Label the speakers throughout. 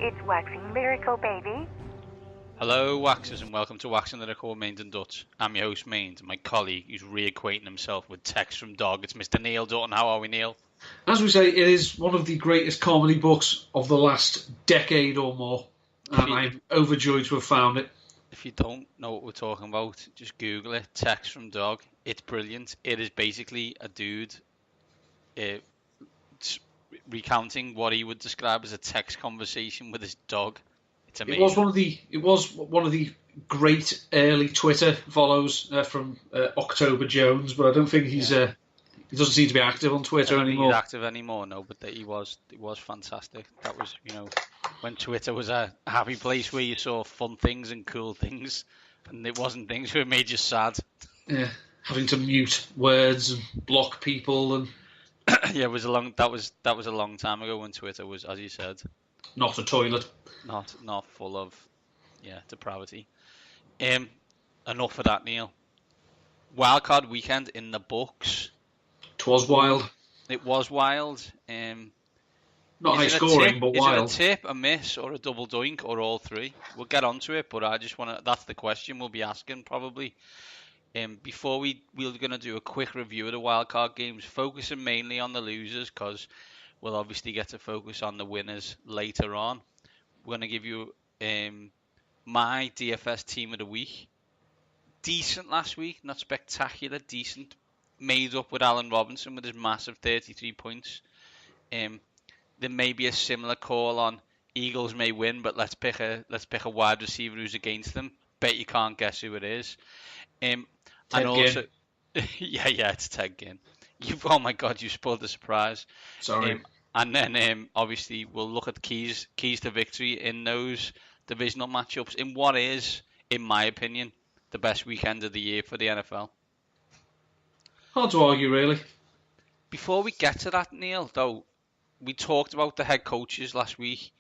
Speaker 1: It's Waxing Lyrical, baby.
Speaker 2: Hello, Waxers, and welcome to Waxing Lyrical, Mainz and Dutch. I'm your host, Mainz, and my colleague who's reacquainting himself with text from Dog. It's Mr. Neil Dutton. How are we, Neil?
Speaker 3: As we say, it is one of the greatest comedy books of the last decade or more, and I'm overjoyed to have found it.
Speaker 2: If you don't know what we're talking about, just Google it. Text from Dog. It's brilliant. It is basically a dude recounting what he would describe as a text conversation with his dog. It's amazing.
Speaker 3: It was one of the great early Twitter follows from October Jones, but I don't think he doesn't seem to be active on Twitter anymore.
Speaker 2: He's active anymore, no, but he was fantastic. That was, when Twitter was a happy place where you saw fun things and cool things, and it wasn't things that made you sad.
Speaker 3: Yeah, having to mute words and block people and.
Speaker 2: Yeah, that was a long time ago when Twitter was, as you said,
Speaker 3: not a toilet,
Speaker 2: not full of depravity. Enough of that, Neil. Wildcard weekend in the books.
Speaker 3: 'Twas wild.
Speaker 2: It was wild.
Speaker 3: Not high scoring, but wild.
Speaker 2: Is it a tip, a miss, or a double doink, or all three? We'll get onto it, but I just want to. That's the question we'll be asking probably. Before we're going to do a quick review of the wildcard games, focusing mainly on the losers, because we'll obviously get to focus on the winners later on. We're going to give you my DFS team of the week. Decent last week, not spectacular, decent. Made up with Allen Robinson with his massive 33 points. There may be a similar call on Eagles may win, but let's pick a wide receiver who's against them. Bet you can't guess who it is. And also, it's Ted Ginn. Oh my God, you spoiled the surprise.
Speaker 3: Sorry.
Speaker 2: And then obviously we'll look at the keys to victory in those divisional matchups in what is, in my opinion, the best weekend of the year for the NFL.
Speaker 3: Hard to argue, really.
Speaker 2: Before we get to that, Neil, though, we talked about the head coaches last week,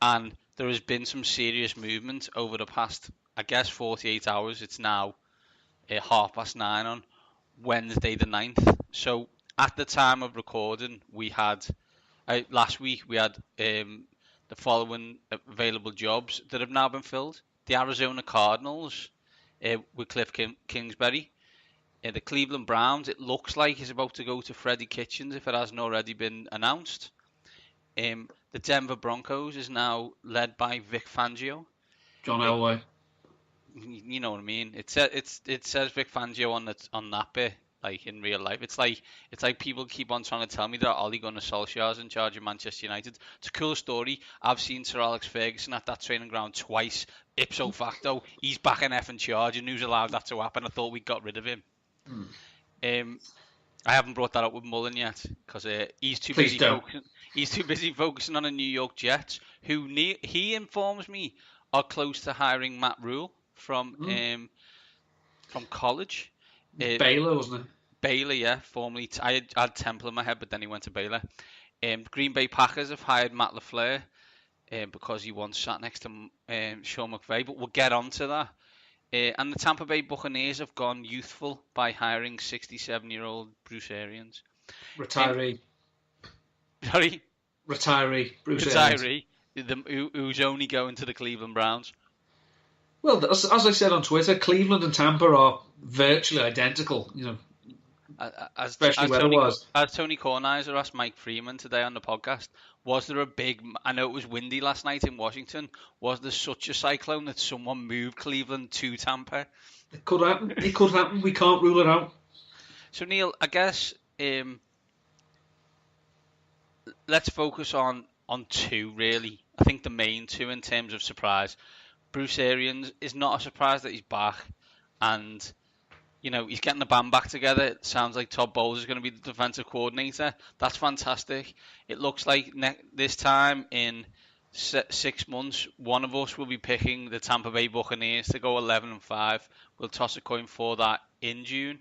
Speaker 2: and there has been some serious movement over the past, 48 hours. It's now 9:30 on Wednesday the 9th. So at the time of recording, we had last week we had the following available jobs that have now been filled: the Arizona Cardinals with Cliff Kingsbury, the Cleveland Browns. It looks like is about to go to Freddie Kitchens if it hasn't already been announced. The Denver Broncos is now led by Vic Fangio.
Speaker 3: John Elway.
Speaker 2: You know what I mean? It says Vic Fangio on that bit, like in real life. It's like people keep on trying to tell me that Ole Gunnar Solskjaer's in charge of Manchester United. It's a cool story. I've seen Sir Alex Ferguson at that training ground twice. Ipso facto, he's back in effing charge, and who's allowed that to happen? I thought we got rid of him. I haven't brought that up with Mullen yet because he's too busy focusing. He's too busy focusing on the New York Jets, who he informs me are close to hiring Matt Rule from college.
Speaker 3: Baylor, wasn't it?
Speaker 2: Baylor, yeah. Formerly, I had Temple in my head, but then he went to Baylor. Green Bay Packers have hired Matt LaFleur because he once sat next to Sean McVay, but we'll get on to that. And the Tampa Bay Buccaneers have gone youthful by hiring 67-year-old Bruce Arians.
Speaker 3: Retiree.
Speaker 2: Sorry?
Speaker 3: Retiree. Bruce Arians.
Speaker 2: Who's only going to the Cleveland Browns.
Speaker 3: Well, as I said on Twitter, Cleveland and Tampa are virtually identical, especially weather-wise.
Speaker 2: As Tony Kornheiser asked Mike Freeman today on the podcast, was there I know it was windy last night in Washington, was there such a cyclone that someone moved Cleveland to Tampa?
Speaker 3: It could happen. We can't rule it out.
Speaker 2: So, Neil, I guess let's focus on two, really. I think the main two in terms of surprise. Bruce Arians is not a surprise that he's back, and he's getting the band back together. It sounds like Todd Bowles is going to be the defensive coordinator. That's fantastic. It looks like this time in 6 months, one of us will be picking the Tampa Bay Buccaneers to go 11-5. We'll toss a coin for that in June.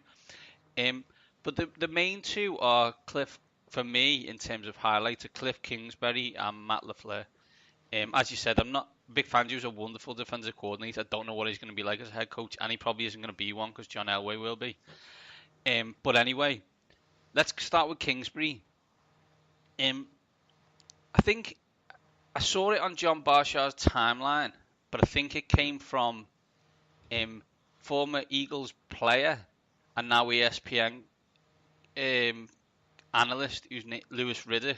Speaker 2: But the main two are Cliff, for me, in terms of highlights, are Cliff Kingsbury and Matt LaFleur. As you said, I'm not. Big Fangio's a wonderful defensive coordinator. I don't know what he's going to be like as a head coach, and he probably isn't going to be one because John Elway will be. But anyway, let's start with Kingsbury. I think I saw it on John Barshaw's timeline, but I think it came from former Eagles player and now ESPN analyst who's Lewis Riddick,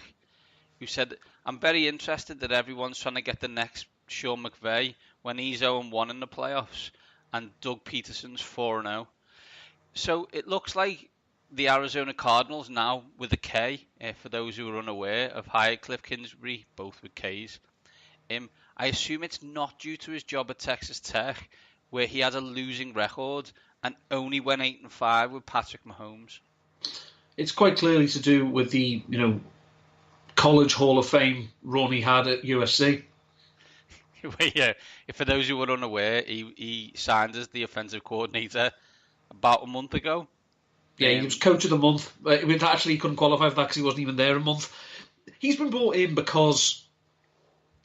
Speaker 2: who said, "I'm very interested that everyone's trying to get the next Sean McVay when he's 0-1 in the playoffs and Doug Peterson's 4-0. So it looks like the Arizona Cardinals now with a K, for those who are unaware, have hired Cliff Kingsbury, both with Ks. I assume it's not due to his job at Texas Tech, where he had a losing record and only went 8-5 with Patrick Mahomes.
Speaker 3: It's quite clearly to do with the College Hall of Fame run he had at USC.
Speaker 2: Yeah, for those who were unaware, he signed as the offensive coordinator about a month ago.
Speaker 3: Yeah, he was coach of the month. Actually, he couldn't qualify for that because he wasn't even there a month. He's been brought in because,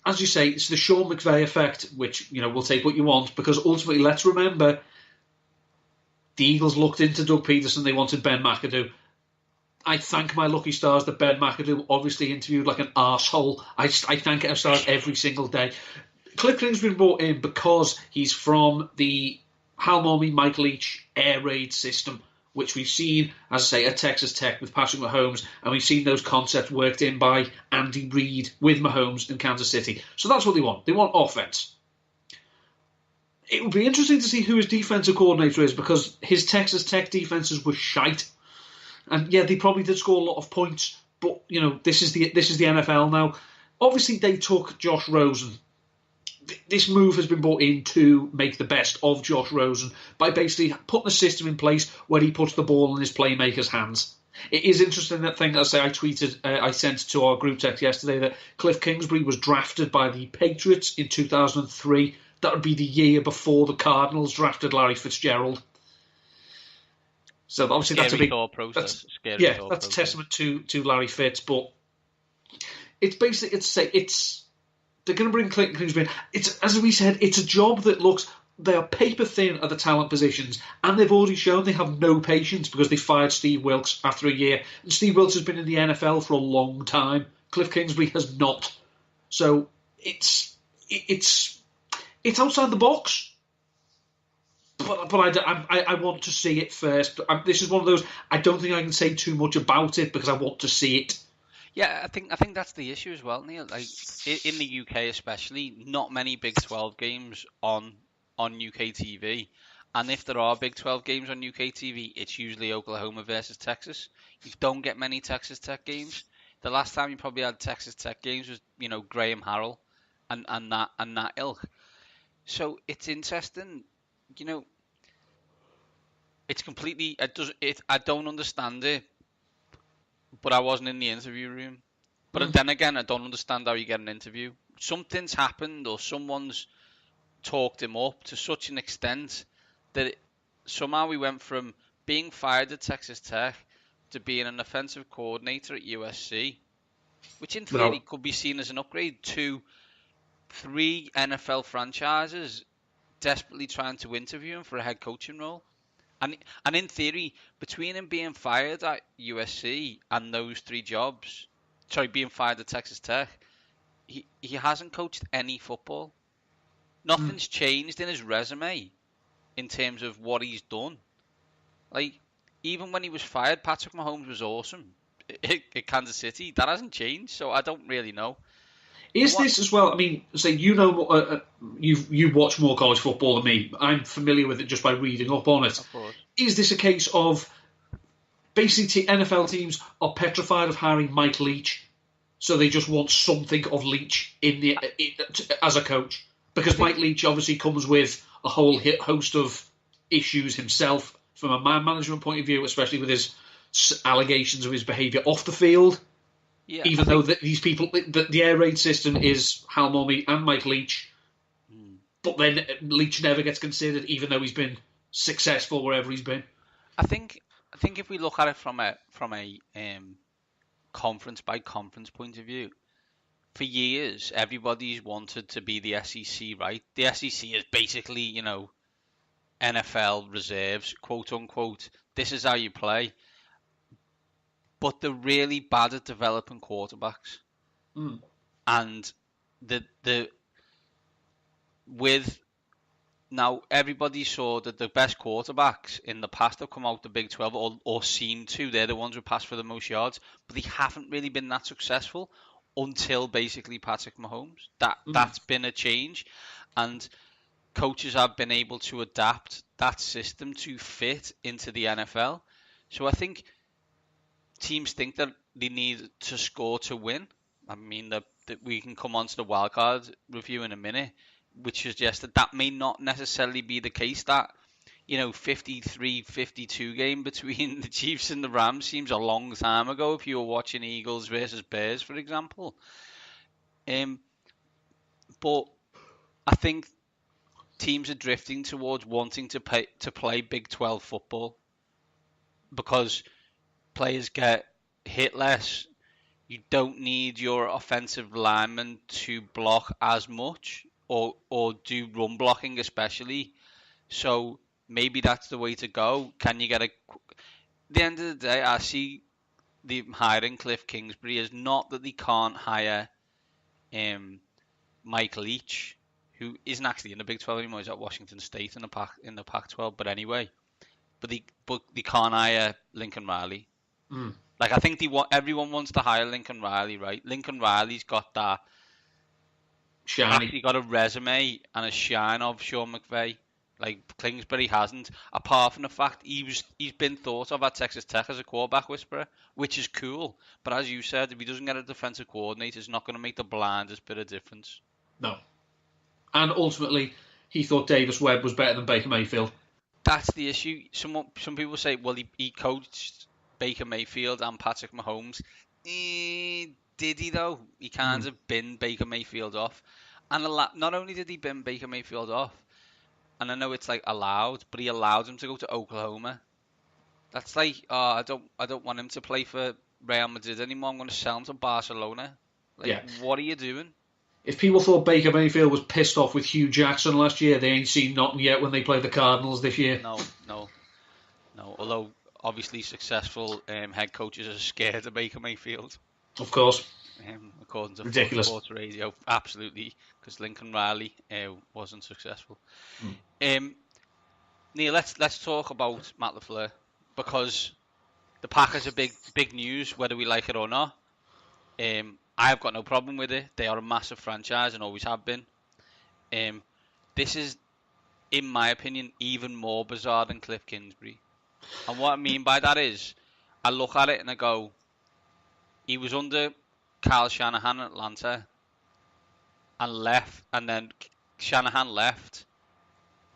Speaker 3: as you say, it's the Sean McVay effect, which, we'll take what you want, because ultimately, let's remember, the Eagles looked into Doug Peterson, they wanted Ben McAdoo. I thank my lucky stars that Ben McAdoo obviously interviewed like an arsehole. I thank our stars every single day. Cliff Kingsbury's been brought in because he's from the Hal Momey, Mike Leach air raid system, which we've seen, as I say, at Texas Tech with Patrick Mahomes, and we've seen those concepts worked in by Andy Reid with Mahomes in Kansas City. So that's what they want. They want offense. It would be interesting to see who his defensive coordinator is, because his Texas Tech defenses were shite. And yeah, they probably did score a lot of points, but this is the NFL now. Obviously, they took Josh Rosen. This move has been brought in to make the best of Josh Rosen by basically putting a system in place where he puts the ball in his playmakers' hands. It is interesting that thing, as I tweeted, I sent to our group text yesterday, that Cliff Kingsbury was drafted by the Patriots in 2003. That would be the year before the Cardinals drafted Larry Fitzgerald. So obviously that's a big
Speaker 2: thought process.
Speaker 3: That's a testament to Larry Fitz. But it's basically they're going to bring Cliff Kingsbury in. It's, as we said, it's a job that they are paper thin at the talent positions, and they've already shown they have no patience because they fired Steve Wilkes after a year. And Steve Wilkes has been in the NFL for a long time. Cliff Kingsbury has not. So it's outside the box. But I want to see it first. This is one of those, I don't think I can say too much about it because I want to see it.
Speaker 2: Yeah, I think that's the issue as well, Neil. Like in the UK especially, not many Big 12 games on UK TV. And if there are Big 12 games on UK TV, it's usually Oklahoma versus Texas. You don't get many Texas Tech games. The last time you probably had Texas Tech games was, Graham Harrell and that ilk. So it's interesting, it's completely, I don't understand it, but I wasn't in the interview room. But then again, I don't understand how you get an interview. Something's happened, or someone's talked him up to such an extent that somehow we went from being fired at Texas Tech to being an offensive coordinator at USC, which in theory could be seen as an upgrade, to 3 NFL franchises desperately trying to interview him for a head coaching role. And in theory, between him being fired at USC and those 3 jobs, being fired at Texas Tech, he hasn't coached any football. Nothing's changed in his resume in terms of what he's done. Like, even when he was fired, Patrick Mahomes was awesome at Kansas City. That hasn't changed, so I don't really know.
Speaker 3: Is this as well? I mean, say you watch more college football than me. I'm familiar with it just by reading up on it.
Speaker 2: Of course.
Speaker 3: Is this a case of basically NFL teams are petrified of hiring Mike Leach, so they just want something of Leach as a coach? Because Mike Leach obviously comes with a whole host of issues himself from a man management point of view, especially with his allegations of his behaviour off the field. Yeah, even though these people, the air raid system is Hal Momey and Mike Leach, but then Leach never gets considered, even though he's been successful wherever he's been.
Speaker 2: I think if we look at it from a conference by conference point of view, for years everybody's wanted to be the SEC, right? The SEC is basically, NFL reserves, quote unquote. This is how you play. But they're really bad at developing quarterbacks. And the with now everybody saw that the best quarterbacks in the past have come out the Big 12 or seem to. They're the ones who pass for the most yards, but they haven't really been that successful until basically Patrick Mahomes. That's been a change, and coaches have been able to adapt that system to fit into the NFL. So I think teams think that they need to score to win. I mean, that we can come on to the wildcard review in a minute, which suggests that may not necessarily be the case. That, 53-52 game between the Chiefs and the Rams seems a long time ago if you were watching Eagles versus Bears, for example. But I think teams are drifting towards wanting to play Big 12 football because players get hit less. You don't need your offensive linemen to block as much or do run blocking especially. So maybe that's the way to go. Can you get at the end of the day, I see the hiring Cliff Kingsbury is not that they can't hire Mike Leach, who isn't actually in the Big 12 anymore. He's at Washington State in the Pac-12. But anyway, but they can't hire Lincoln Riley. Like, I think everyone wants to hire Lincoln Riley, right? Lincoln Riley's got that
Speaker 3: shiny.
Speaker 2: Actually got a resume and a shine of Sean McVay. Like, Kingsbury hasn't, apart from the fact he's been thought of at Texas Tech as a quarterback whisperer, which is cool. But as you said, if he doesn't get a defensive coordinator, it's not going to make the blindest bit of difference.
Speaker 3: No. And ultimately, he thought Davis Webb was better than Baker Mayfield.
Speaker 2: That's the issue. Some people say, well, he coached Baker Mayfield and Patrick Mahomes. Did he, though? He kind of binned Baker Mayfield off. And not only did he bin Baker Mayfield off, and I know it's like allowed, but he allowed him to go to Oklahoma. That's like, I don't want him to play for Real Madrid anymore. I'm going to sell him to Barcelona. What are you doing? If
Speaker 3: people thought Baker Mayfield was pissed off with Hugh Jackson last year, they ain't seen nothing yet when they play the Cardinals this year.
Speaker 2: No. Although obviously successful head coaches are scared of Baker Mayfield.
Speaker 3: Of course.
Speaker 2: According to
Speaker 3: Ridiculous.
Speaker 2: Sports Radio, absolutely, because Lincoln Riley wasn't successful. Neil, let's talk about Matt LaFleur, because the Packers are big news, whether we like it or not. I have got no problem with it. They are a massive franchise and always have been. This is, in my opinion, even more bizarre than Cliff Kingsbury. And what I mean by that is, I look at it and I go, he was under Kyle Shanahan at Atlanta and left, and then Shanahan left,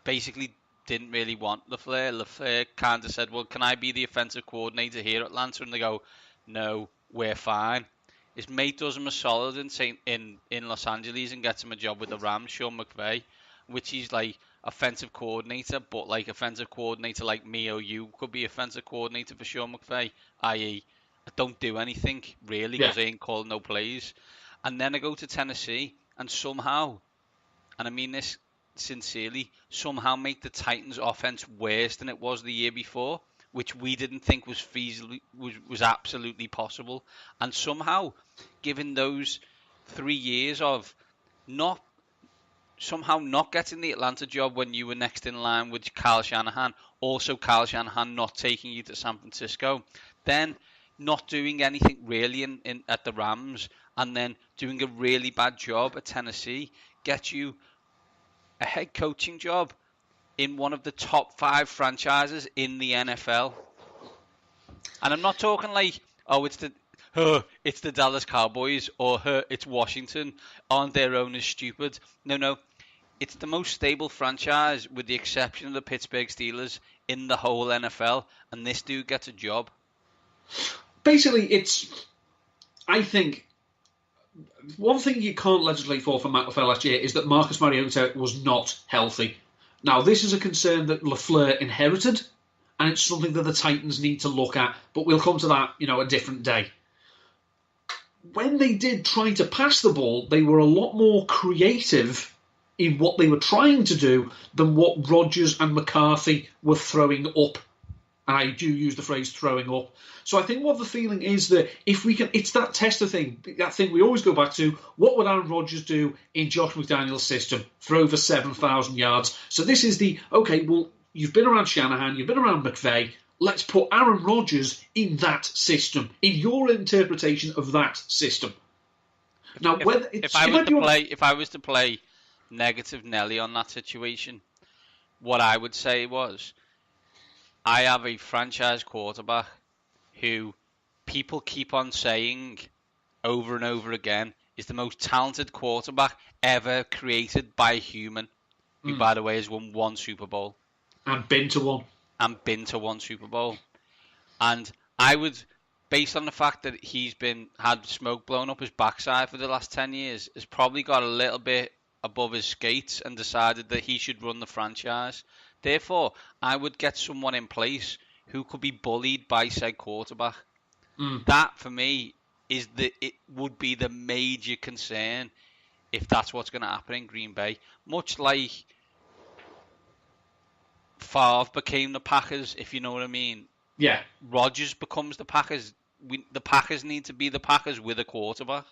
Speaker 2: basically didn't really want LaFleur. LaFleur kind of said, well, can I be the offensive coordinator here at Atlanta? And they go, no, we're fine. His mate does him a solid in Los Angeles and gets him a job with the Rams, Sean McVay, which he's like offensive coordinator, but like offensive coordinator like me or you could be offensive coordinator for Sean McVay, i.e. I don't do anything, really, because I ain't calling no plays. And then I go to Tennessee and somehow, and I mean this sincerely, somehow make the Titans' offense worse than it was the year before, which we didn't think was feasibly, was absolutely possible. And somehow, given those 3 years of not getting the Atlanta job when you were next in line with Kyle Shanahan, also Kyle Shanahan not taking you to San Francisco, then not doing anything really at the Rams, and then doing a really bad job at Tennessee, gets you a head coaching job in one of the top 5 franchises in the NFL. And I'm not talking like, it's the Dallas Cowboys, or it's Washington, aren't their owners stupid? No. It's the most stable franchise, with the exception of the Pittsburgh Steelers, in the whole NFL, and this dude gets a job.
Speaker 3: Basically, I think, one thing you can't legislate for Matt LaFleur last year is that Marcus Mariota was not healthy. Now, this is a concern that LaFleur inherited, and it's something that the Titans need to look at, but we'll come to that, a different day. When they did try to pass the ball, they were a lot more creative in what they were trying to do than what Rodgers and McCarthy were throwing up And I do use the phrase throwing up. So I think what the feeling is that if we can, it's that tester thing, that thing we always go back to, what would Aaron Rodgers do in Josh McDaniel's system? Throw for 7,000 yards. So this is okay, well, you've been around Shanahan, you've been around McVay, let's put Aaron Rodgers in that system, in your interpretation of that system. Now,
Speaker 2: if I was to play negative Nelly on that situation, what I would say was, I have a franchise quarterback who people keep on saying over and over again is the most talented quarterback ever created by a human, who, by the way, has won 1 Super Bowl.
Speaker 3: And been to one.
Speaker 2: Super Bowl. And I would, based on the fact that he's had smoke blown up his backside for the last 10 years, has probably got a little bit above his skates and decided that he should run the franchise. Therefore, I would get someone in place who could be bullied by said quarterback. That, for me, it would be the major concern if that's what's going to happen in Green Bay. Much like Favre became the Packers, if you know what I mean.
Speaker 3: Yeah.
Speaker 2: Rodgers becomes the Packers. The Packers need to be the Packers with a quarterback.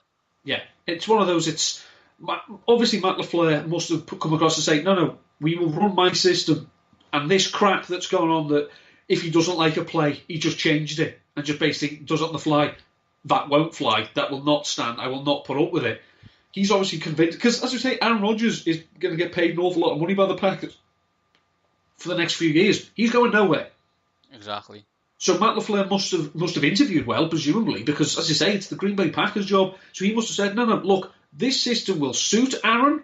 Speaker 3: Yeah, it's one of those. Obviously Matt LaFleur must have come across and say, no, we will run my system. And this crap that's going on, that if he doesn't like a play, he just changed it and just basically does it on the fly. That won't fly. That will not stand. I will not put up with it. He's obviously convinced, because as we say, Aaron Rodgers is going to get paid an awful lot of money by the Packers for the next few years. He's going nowhere.
Speaker 2: Exactly.
Speaker 3: So Matt LaFleur must have interviewed well, presumably, because, as you say, it's the Green Bay Packers job. So he must have said, no, look, this system will suit Aaron,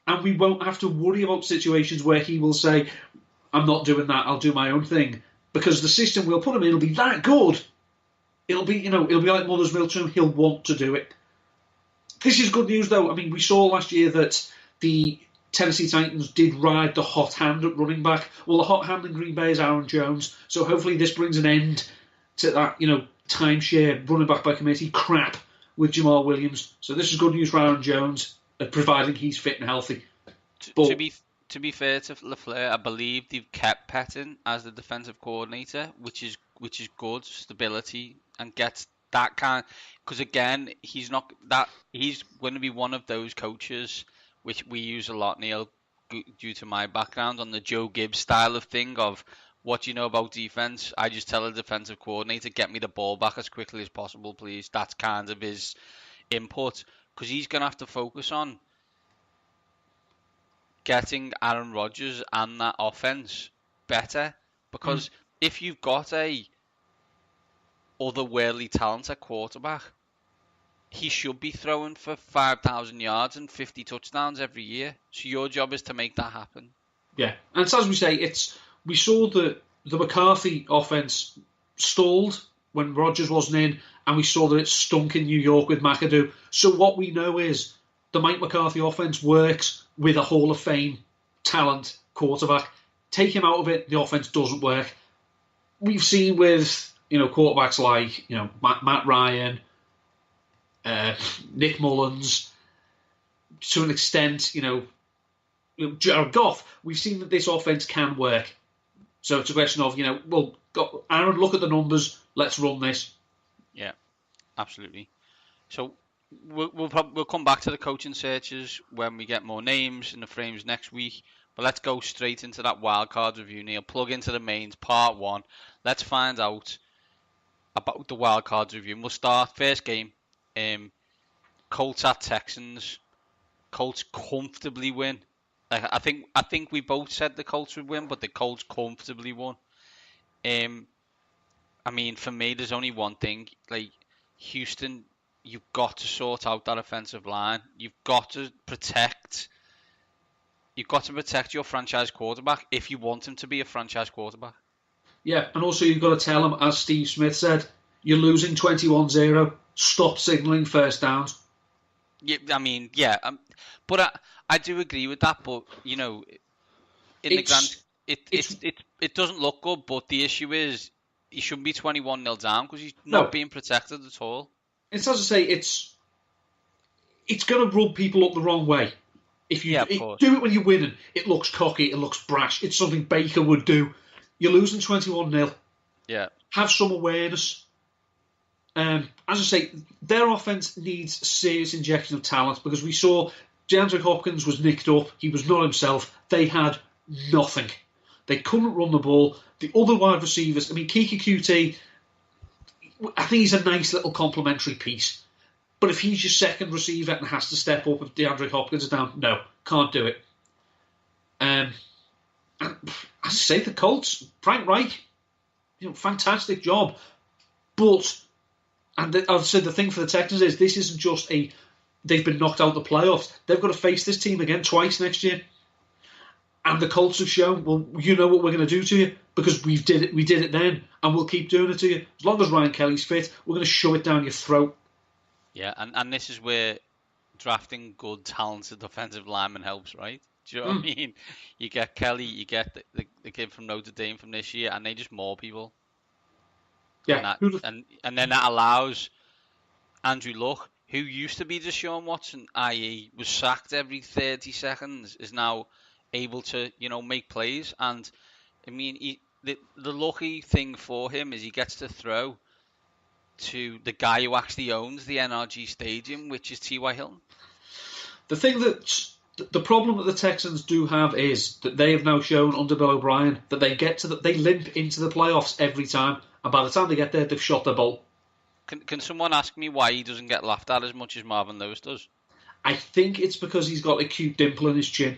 Speaker 3: and we won't have to worry about situations where he will say, I'm not doing that, I'll do my own thing. Because the system we'll put him in will be that good. It'll be like mother's milk to him. He'll want to do it. This is good news, though. I mean, we saw last year that the Tennessee Titans did ride the hot hand at running back. Well, the hot hand in Green Bay is Aaron Jones. So hopefully this brings an end to that, timeshare running back by committee crap with Jamal Williams. So this is good news for Aaron Jones, providing he's fit and healthy.
Speaker 2: To be fair to LaFleur, I believe they've kept Pettin as the defensive coordinator, which is good stability, and gets that kind. Because again, he's going to be one of those coaches which we use a lot, Neil, due to my background, on the Joe Gibbs style of thing of, what do you know about defense? I just tell a defensive coordinator, get me the ball back as quickly as possible, please. That's kind of his input, because he's going to have to focus on getting Aaron Rodgers and that offense better, because if you've got a otherworldly talent at quarterback, he should be throwing for 5,000 yards and 50 touchdowns every year. So your job is to make that happen. Yeah,
Speaker 3: and it's as we say, we saw the McCarthy offense stalled when Rodgers wasn't in, and we saw that it stunk in New York with McAdoo. So what we know is the Mike McCarthy offense works with a Hall of Fame talent quarterback. Take him out of it, the offense doesn't work. We've seen with quarterbacks like Matt Ryan, Nick Mullins, to an extent, Jared Goff. We've seen that this offense can work. So it's a question of Aaron, look at the numbers. Let's run this.
Speaker 2: Yeah, absolutely. So we'll come back to the coaching searches when we get more names in the frames next week. But let's go straight into that wildcard review, Neil. Plug into the Mainz part 1. Let's find out about the wildcards review. And we'll start first game. Colts at Texans. Colts comfortably win. I think we both said the Colts would win, but the Colts comfortably won. I mean, for me, there's only one thing. Houston, you've got to sort out that offensive line. You've got to protect your franchise quarterback if you want him to be a franchise quarterback.
Speaker 3: Yeah, and also you've got to tell him, as Steve Smith said, you're losing 21-0. Stop signalling first downs.
Speaker 2: Yeah, I mean, yeah. But I do agree with that. But, it doesn't look good. But the issue is he shouldn't be 21-0 down because he's not being protected at all.
Speaker 3: It's as I say, it's going to rub people up the wrong way. If you do it when you're winning, it looks cocky, it looks brash. It's something Baker would do. You're losing 21-0.
Speaker 2: Yeah.
Speaker 3: Have some awareness. As I say, their offense needs serious injection of talent because we saw DeAndre Hopkins was nicked up. He was not himself. They had nothing. They couldn't run the ball. The other wide receivers, I mean, Kiki QT, I think he's a nice little complimentary piece. But if he's your second receiver and has to step up if DeAndre Hopkins is down, no, can't do it. And as I say, the Colts, Frank Reich, fantastic job. But, and I'll say the thing for the Texans is this isn't just they've been knocked out of the playoffs. They've got to face this team again twice next year. And the Colts have shown, well, you know what we're going to do to you because we did it then, and we'll keep doing it to you. As long as Ryan Kelly's fit, we're going to shove it down your throat.
Speaker 2: Yeah, and this is where drafting good, talented offensive linemen helps, right? Do you know what I mean? You get Kelly, you get the kid from Notre Dame from this year, and they just maul people.
Speaker 3: Yeah.
Speaker 2: And then that allows Andrew Luck, who used to be Deshaun Watson, i.e. was sacked every 30 seconds, is now able to, make plays. And, I mean, the lucky thing for him is he gets to throw to the guy who actually owns the NRG Stadium, which is T.Y. Hilton.
Speaker 3: The problem that the Texans do have is that they have now shown under Bill O'Brien that they limp into the playoffs every time, and by the time they get there, they've shot their bolt.
Speaker 2: Can someone ask me why he doesn't get laughed at as much as Marvin Lewis does?
Speaker 3: I think it's because he's got a cute dimple in his chin.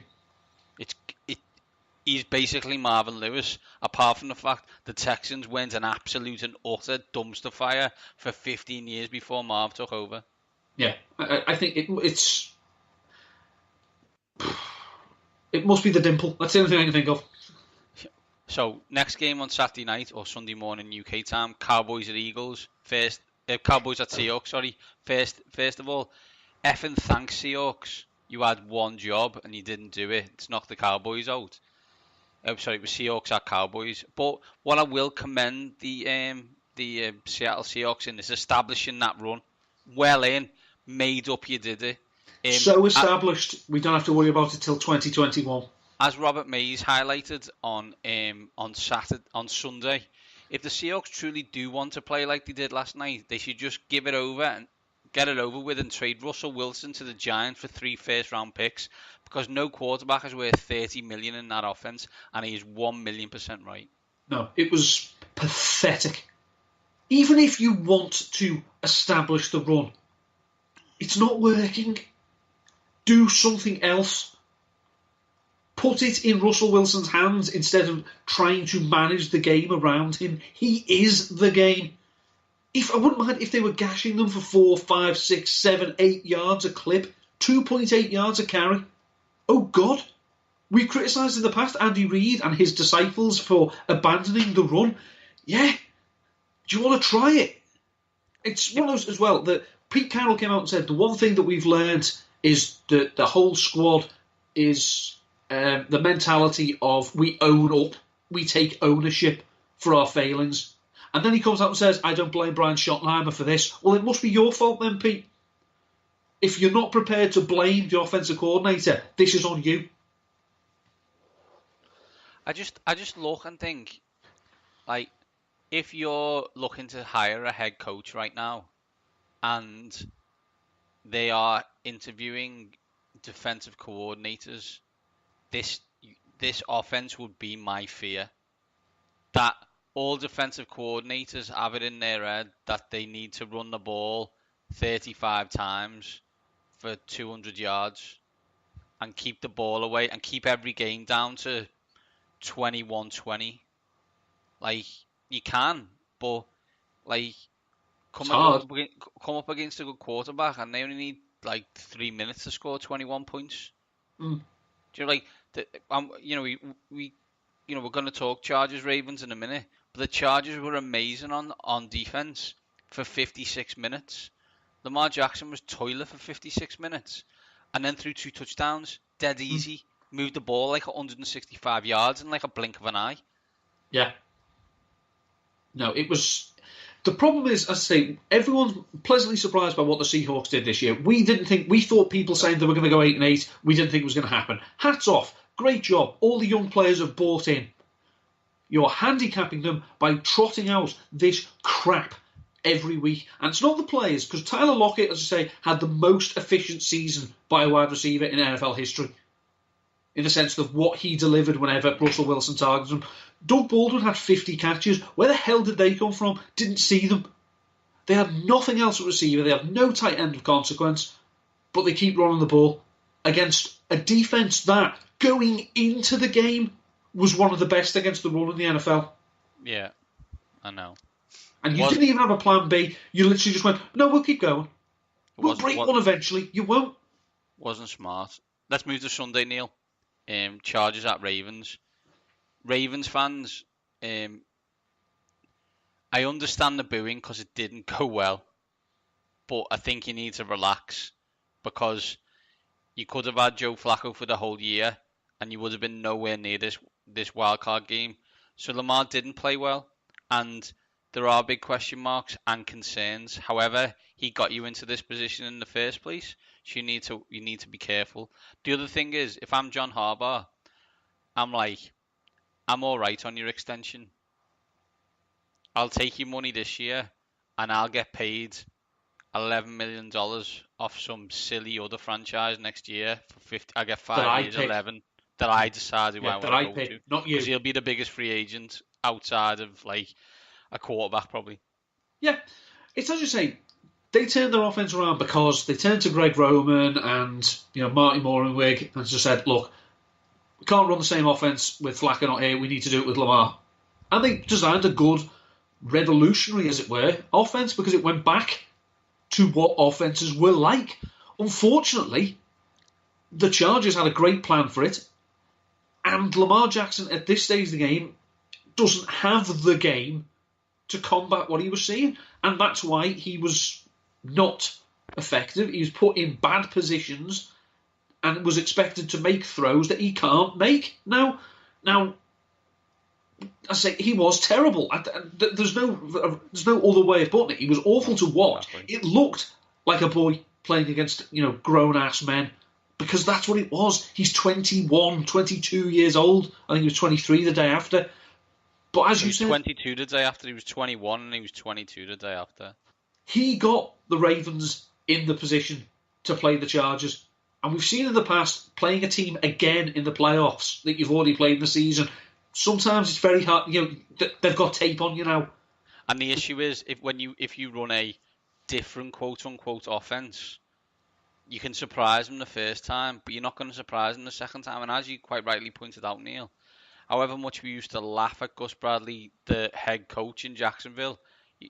Speaker 2: He's basically Marvin Lewis, apart from the fact the Texans went an absolute and utter dumpster fire for 15 years before Marv took over.
Speaker 3: Yeah, I think it must be the dimple. That's the only thing I can think of.
Speaker 2: So, next game on Saturday night or Sunday morning UK time, Cowboys at Eagles. Cowboys at Seahawks, sorry. First of all, effing thanks Seahawks. You had one job and you didn't do it. It's knocked the Cowboys out. Sorry, it was Seahawks at Cowboys. But what I will commend the Seattle Seahawks in is establishing that run. Well in, made up you did it.
Speaker 3: So established, we don't have to worry about it till 2021.
Speaker 2: As Robert Mays highlighted on Sunday, if the Seahawks truly do want to play like they did last night, they should just give it over and get it over with and trade Russell Wilson to the Giants for 3 first-round picks because no quarterback is worth $30 million in that offense, and he is 1,000,000% right.
Speaker 3: No, it was pathetic. Even if you want to establish the run, it's not working. Do something else. Put it in Russell Wilson's hands instead of trying to manage the game around him. He is the game. I wouldn't mind if they were gashing them for 4, 5, 6, 7, 8 yards a clip, 2.8 yards a carry. Oh God, we criticised in the past Andy Reid and his disciples for abandoning the run. Yeah, do you want to try it? It's one of those as well that Pete Carroll came out and said the one thing that we've learned is that the whole squad is the mentality of we own up, we take ownership for our failings. And then he comes out and says, I don't blame Brian Schottenheimer for this. Well, it must be your fault then, Pete. If you're not prepared to blame the offensive coordinator, this is on you.
Speaker 2: I just look and think, like, if you're looking to hire a head coach right now and they are interviewing defensive coordinators, this offense would be my fear. That all defensive coordinators have it in their head that they need to run the ball 35 times for 200 yards and keep the ball away and keep every game down to 21-20. Like, you can, but like come up against a good quarterback and they only need like 3 minutes to score 21 points. Do you know, like, we're going to talk Chargers Ravens in a minute, but the Chargers were amazing on defense for 56 minutes. Lamar Jackson was toilet for 56 minutes, and then threw 2 touchdowns, dead easy. Moved the ball like 165 yards in like a blink of an eye.
Speaker 3: Yeah. No, it was. The problem is, as I say, everyone's pleasantly surprised by what the Seahawks did this year. We thought people saying they were going to go 8-8. We didn't think it was going to happen. Hats off. Great job. All the young players have bought in. You're handicapping them by trotting out this crap every week. And it's not the players, because Tyler Lockett, as I say, had the most efficient season by a wide receiver in NFL history, in the sense of what he delivered whenever Russell Wilson targeted him. Doug Baldwin had 50 catches. Where the hell did they come from? Didn't see them. They had nothing else at receiver. They have no tight end of consequence, but they keep running the ball against a defence that, going into the game, was one of the best against the run in the NFL.
Speaker 2: Yeah, I know.
Speaker 3: And you didn't even have a plan B. You literally just went, no, we'll keep going. We'll break one eventually. You won't.
Speaker 2: Wasn't smart. Let's move to Sunday, Neil. Chargers at Ravens. Ravens fans, I understand the booing because it didn't go well. But I think you need to relax, because you could have had Joe Flacco for the whole year and you would have been nowhere near this wildcard game. So Lamar didn't play well, and there are big question marks and concerns. However, he got you into this position in the first place, so you need to be careful. The other thing is, if I'm John Harbaugh, I'm all right on your extension. I'll take your money this year, and I'll get paid $11 million off some silly other franchise next year for 50. I get 5 years, 11 that I decide who I want to go to.
Speaker 3: Not you.
Speaker 2: Because he'll be the biggest free agent outside of a quarterback, probably.
Speaker 3: Yeah, it's as you say. They turned their offense around because they turned to Greg Roman and Marty Morenwig and just said, look, we can't run the same offense with Flacco not here. We need to do it with Lamar. And they designed a good, revolutionary, as it were, offense, because it went back to what offenses were like. Unfortunately, the Chargers had a great plan for it, and Lamar Jackson at this stage of the game doesn't have the game to combat what he was seeing, and that's why he was not effective. He was put in bad positions and was expected to make throws that he can't make. Now, I say he was terrible. There's no other way of putting it. He was awful to watch. It looked like a boy playing against grown-ass men, because that's what it was. He's 21, 22 years old. I think he was 23 the day after. But as you said,
Speaker 2: 22 the day after. He was 21 and he was 22 the day after.
Speaker 3: He got the Ravens in the position to play the Chargers. And we've seen in the past, playing a team again in the playoffs that you've already played in the season, sometimes it's very hard. They've got tape on you now.
Speaker 2: And the issue is, if you run a different quote-unquote offense, you can surprise them the first time, but you're not going to surprise them the second time. And as you quite rightly pointed out, Neil, however much we used to laugh at Gus Bradley, the head coach in Jacksonville,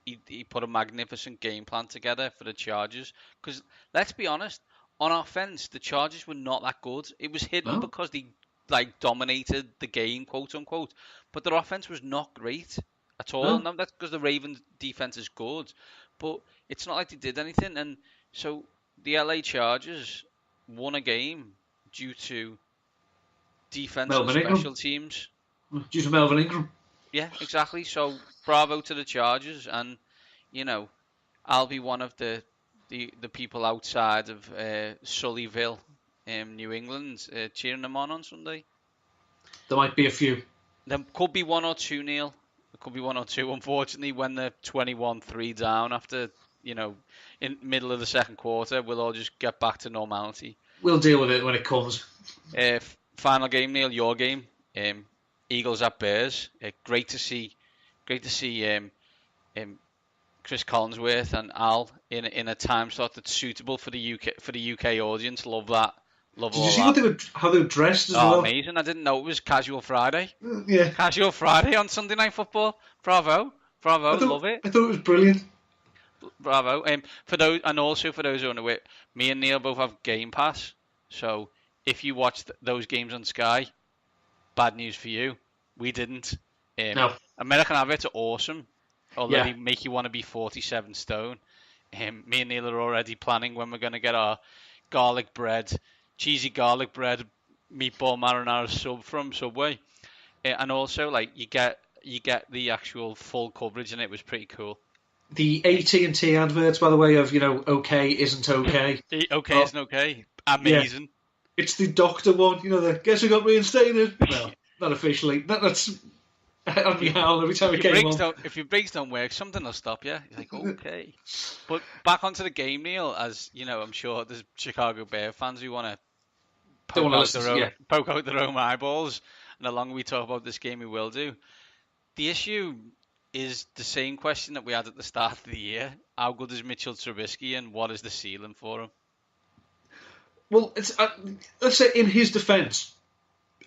Speaker 2: he put a magnificent game plan together for the Chargers. Because, let's be honest, on offense, the Chargers were not that good. It was hidden because they dominated the game, quote unquote. But their offense was not great at all. No, that's because the Ravens defense is good, but it's not like they did anything. And so the LA Chargers won a game due to defense and special teams.
Speaker 3: Due to Melvin Ingram.
Speaker 2: Yeah, exactly. So bravo to the Chargers, and I'll be one of the people outside of Sullyville, New England, cheering them on Sunday.
Speaker 3: There might be a few.
Speaker 2: There could be one or two, Neil. There could be one or two. Unfortunately, when they're 21-3 down after, in middle of the second quarter, we'll all just get back to normality.
Speaker 3: We'll deal with it when it comes.
Speaker 2: Final game, Neil, your game. Eagles at Bears. Great to see Chris Collinsworth and Al in a time slot that's suitable for the UK audience. Love that. Did you see how they were dressed as well? Amazing! I didn't know it was Casual Friday.
Speaker 3: Yeah,
Speaker 2: Casual Friday on Sunday Night Football. Bravo! Love it.
Speaker 3: I thought it was brilliant.
Speaker 2: Bravo! For those who are unaware, me and Neil both have Game Pass. So if you watch those games on Sky, bad news for you. We didn't.
Speaker 3: No.
Speaker 2: American adverts are awesome. Although they make you want to be 47 stone. Me and Neil are already planning when we're going to get our cheesy garlic bread, meatball marinara sub from Subway. And also, you get the actual full coverage, and it was pretty cool.
Speaker 3: The AT&T adverts, by the way, of okay isn't okay.
Speaker 2: Okay isn't okay. Amazing.
Speaker 3: Yeah. It's the doctor one. The guess who got reinstated. Well, not officially. That's on me howl every time it came on.
Speaker 2: If your brakes don't work, something will stop you. You're like, okay. But back onto the game, Neil, as you know, I'm sure there's Chicago Bear fans who want to poke out their own eyeballs. And the longer we talk about this game, we will do. The issue is the same question that we had at the start of the year. How good is Mitchell Trubisky and what is the ceiling for him?
Speaker 3: Well, let's say in his defence,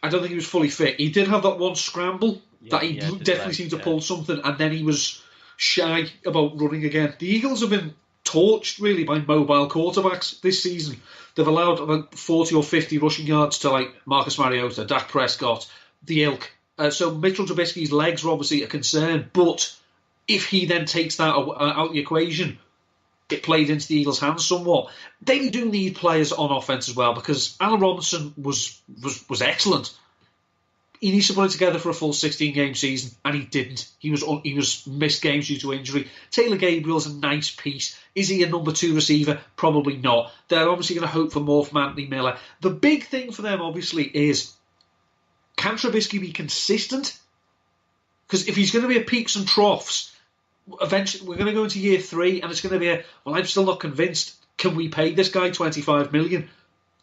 Speaker 3: I don't think he was fully fit. He did have that one scramble that he definitely seemed to pull something, and then he was shy about running again. The Eagles have been torched, really, by mobile quarterbacks this season. They've allowed about 40 or 50 rushing yards to like Marcus Mariota, Dak Prescott, the ilk. So Mitchell Trubisky's legs are obviously a concern, but if he then takes that out of the equation, it played into the Eagles' hands somewhat. They do need players on offense as well, because Allen Robinson was excellent. He needs to put it together for a full 16-game season, and he didn't. He was missed games due to injury. Taylor Gabriel's a nice piece. Is he a number 2 receiver? Probably not. They're obviously going to hope for more from Anthony Miller. The big thing for them, obviously, is can Trubisky be consistent? Because if he's going to be at peaks and troughs, eventually we're going to go into year 3, and it's going to be I'm still not convinced. Can we pay this guy $25 million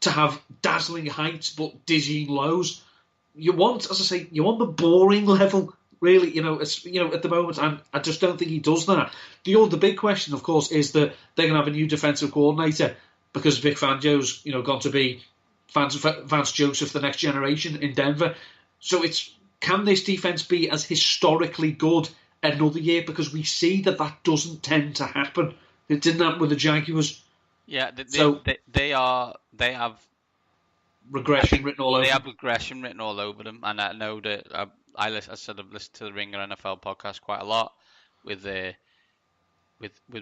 Speaker 3: to have dazzling heights but dizzying lows? You want, as I say, the boring level, really, at the moment, and I just don't think he does that. The big question, of course, is that they're going to have a new defensive coordinator because Vic Fangio's, gone to be Vance Joseph, the next generation in Denver. So can this defense be as historically good another year? Because we see that doesn't tend to happen. It didn't happen with the Jaguars.
Speaker 2: Yeah, they have
Speaker 3: regression written all over.
Speaker 2: They have regression written all over them, and I know that I sort of listen to the Ringer NFL podcast quite a lot with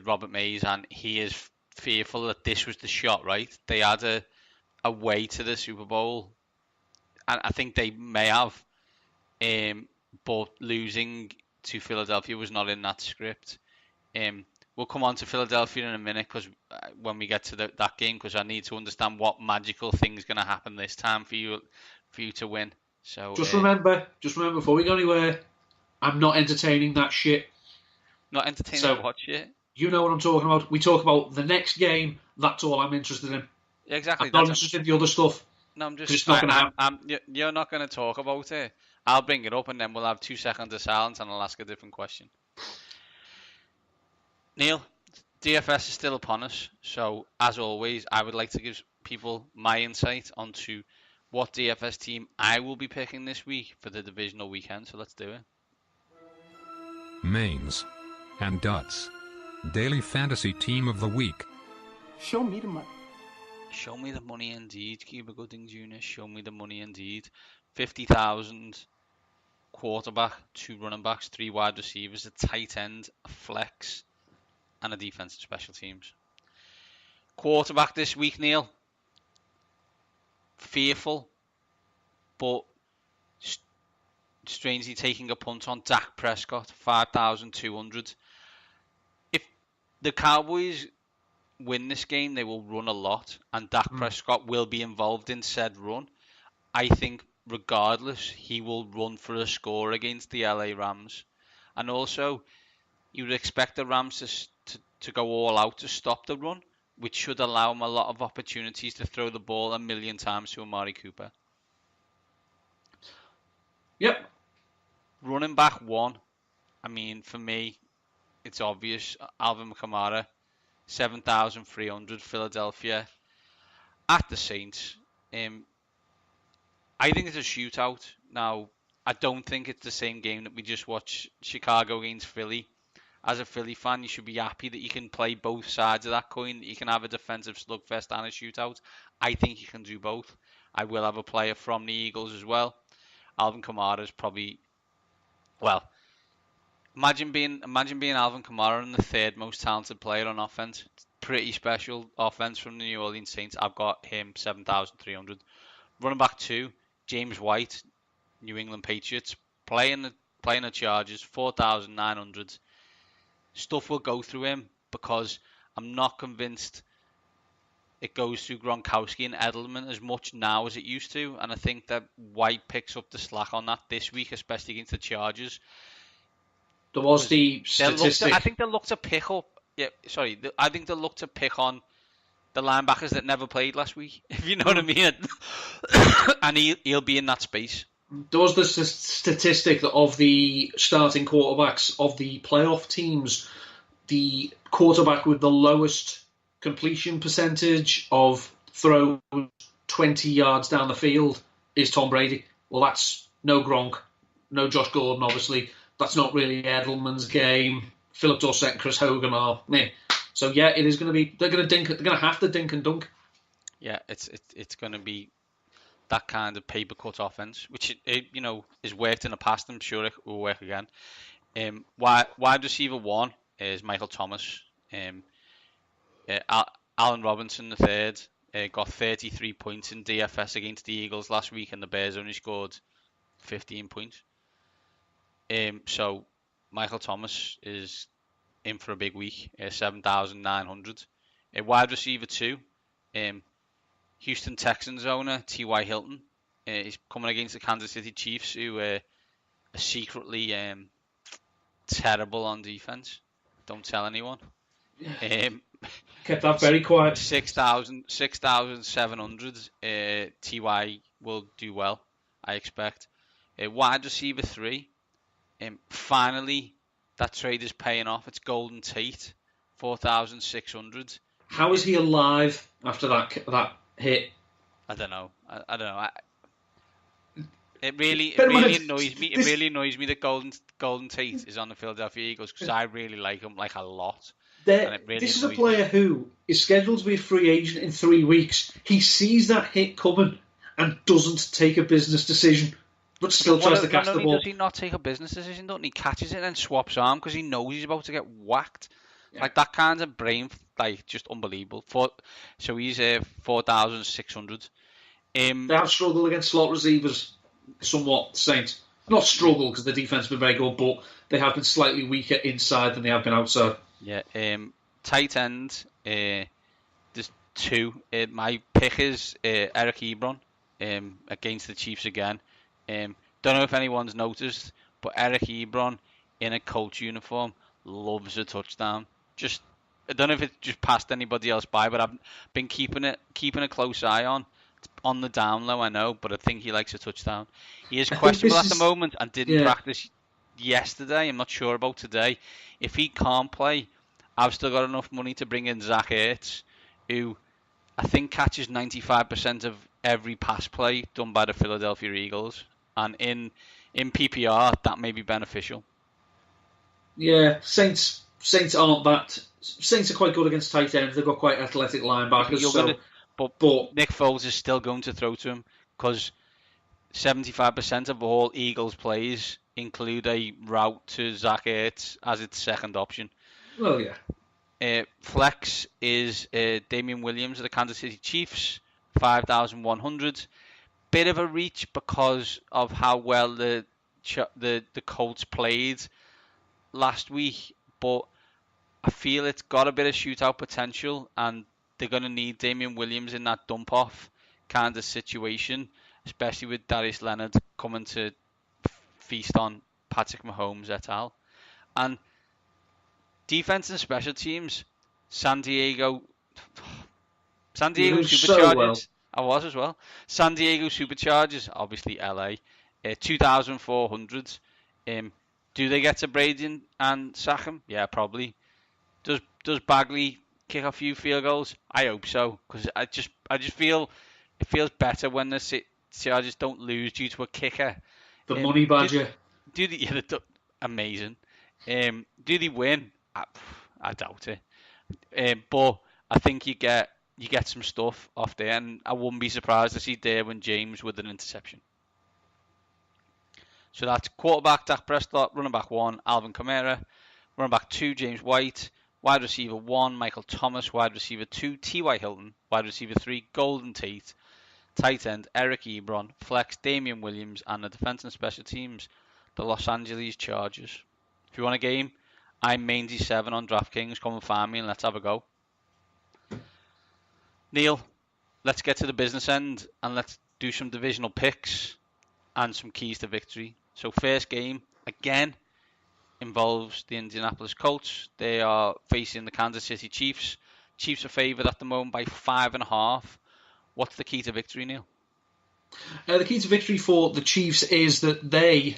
Speaker 2: Robert Mays, and he is fearful that this was the shot. Right, they had a way to the Super Bowl, and I think they may have, but losing to Philadelphia was not in that script. We'll come on to Philadelphia in a minute because when we get to that game, because I need to understand what magical thing's going to happen this time for you to win. So just
Speaker 3: remember before we go anywhere, I'm not entertaining that shit.
Speaker 2: Not entertaining what shit?
Speaker 3: You know what I'm talking about. We talk about the next game. That's all I'm interested in.
Speaker 2: Yeah, exactly.
Speaker 3: I'm not interested in the other stuff.
Speaker 2: No, I'm just.
Speaker 3: It's not going to happen.
Speaker 2: You're not going to talk about it. I'll bring it up and then we'll have 2 seconds of silence and I'll ask a different question. Neil, DFS is still upon us, so as always, I would like to give people my insight onto what DFS team I will be picking this week for the divisional weekend, so let's do it.
Speaker 4: Mainz and Dutz, Daily Fantasy Team of the Week.
Speaker 5: Show me the money.
Speaker 2: Show me the money indeed, Cuba Gooding Jr., show me the money indeed. 50,000, quarterback, 2 running backs, 3 wide receivers, a tight end, a flex, and a defensive special teams. Quarterback this week, Neil. Fearful, but strangely taking a punt on Dak Prescott, 5,200. If the Cowboys win this game, they will run a lot, and Dak Prescott will be involved in said run. I think, regardless, he will run for a score against the LA Rams. And also, you would expect the Rams to go all out to stop the run, which should allow him a lot of opportunities to throw the ball 1,000,000 times to Amari Cooper.
Speaker 3: Yep.
Speaker 2: Running back 1, I mean, for me, it's obvious. Alvin Kamara, 7,300, Philadelphia. At the Saints, I think it's a shootout. Now, I don't think it's the same game that we just watched, Chicago against Philly. As a Philly fan, you should be happy that you can play both sides of that coin, that you can have a defensive slugfest and a shootout. I think you can do both. I will have a player from the Eagles as well. Alvin Kamara is probably, well, imagine being Alvin Kamara and the 3rd most talented player on offense. It's pretty special offense from the New Orleans Saints. I've got him 7,300. Running back 2, James White, New England Patriots, playing the Chargers, 4,900. Stuff will go through him because I'm not convinced it goes through Gronkowski and Edelman as much now as it used to, and I think that White picks up the slack on that this week, especially against the Chargers.
Speaker 3: There was the statistic.
Speaker 2: I think they'll look to pick up. Yeah, sorry. I think they'll look to pick on the linebackers that never played last week, if you know what I mean. And he'll be in that space.
Speaker 3: There was the statistic that of the starting quarterbacks of the playoff teams, the quarterback with the lowest completion percentage of throws 20 yards down the field is Tom Brady. Well, that's no Gronk, no Josh Gordon, obviously. That's not really Edelman's game. Philip Dorsett and Chris Hogan are meh. So yeah, it is going to be. They're going to have to dink and dunk.
Speaker 2: Yeah, it's going to be that kind of paper cut offense, which is worked in the past. I'm sure it will work again. Wide receiver 1 is Michael Thomas. Allen Robinson the third got 33 points in DFS against the Eagles last week, and the Bears only scored 15 points. So Michael Thomas is in for a big week, 7,900. Wide receiver 2, Houston Texans owner T.Y. Hilton. He's coming against the Kansas City Chiefs, who are secretly terrible on defense. Don't tell anyone.
Speaker 3: Kept that very quiet.
Speaker 2: 6,700. Ty will do well, I expect. Wide receiver 3. Finally, that trade is paying off. It's Golden Tate, 4,600.
Speaker 3: How is he alive after that hit?
Speaker 2: I don't know. I don't know. It really annoys me. It really annoys me that Golden Tate is on the Philadelphia Eagles, because I really like him a lot.
Speaker 3: This is a player who is scheduled to be a free agent in 3 weeks. He sees that hit coming and doesn't take a business decision, but still tries to catch the ball.
Speaker 2: Does he not take a business decision, don't he? He catches it and then swaps arm because he knows he's about to get whacked. Yeah. Like, that kind of brain, just unbelievable. So he's 4,600.
Speaker 3: They have struggled against slot receivers somewhat, Saints. Not struggle because the defense has been very good, but they have been slightly weaker inside than they have been outside.
Speaker 2: Yeah, tight end, there's 2. My pick is Eric Ebron against the Chiefs again. Don't know if anyone's noticed, but Eric Ebron in a Colts uniform loves a touchdown. I don't know if it's just passed anybody else by, but I've been keeping a close eye on. It's on the down low, I know, but I think he likes a touchdown. He is questionable at the moment and didn't practice yesterday. I'm not sure about today. If he can't play, I've still got enough money to bring in Zach Ertz, who I think catches 95% of every pass play done by the Philadelphia Eagles. And in PPR, that may be beneficial.
Speaker 3: Yeah, Saints aren't that. Saints are quite good against tight ends. They've got quite athletic linebackers.
Speaker 2: But Nick Foles is still going to throw to him, because 75% of all Eagles plays include a route to Zach Ertz as its second option.
Speaker 3: Well, yeah.
Speaker 2: Flex is Damian Williams of the Kansas City Chiefs, 5,100. Bit of a reach because of how well the Colts played last week, but I feel it's got a bit of shootout potential, and they're going to need Damian Williams in that dump-off kind of situation, especially with Darius Leonard coming to feast on Patrick Mahomes et al. And defense and special teams, San Diego Superchargers.
Speaker 3: So well.
Speaker 2: I was as well. San Diego Superchargers, obviously LA, 2,400. Do they get to Brady and sack him? Yeah, probably. Does Bagley kick a few field goals? I hope so, because I just feel it feels better when the Chargers don't lose due to a kicker.
Speaker 3: The money badger.
Speaker 2: Amazing. Do they win? I doubt it. But I think you get some stuff off there, and I wouldn't be surprised to see Derwin James with an interception. So that's quarterback Dak Prescott, running back 1 Alvin Kamara, running back 2 James White, wide receiver 1 Michael Thomas, wide receiver 2 T.Y. Hilton, wide receiver 3 Golden Tate, tight end Eric Ebron, flex Damian Williams, and the defense and special teams the Los Angeles Chargers. If you want a game, I'm Mainz 7 on DraftKings. Come and find me and let's have a go. Neil, let's get to the business end and let's do some divisional picks and some keys to victory. So first game, again, involves the Indianapolis Colts. They are facing the Kansas City Chiefs. Chiefs are favoured at the moment by 5.5. What's the key to victory, Neil?
Speaker 3: The key to victory for the Chiefs is that they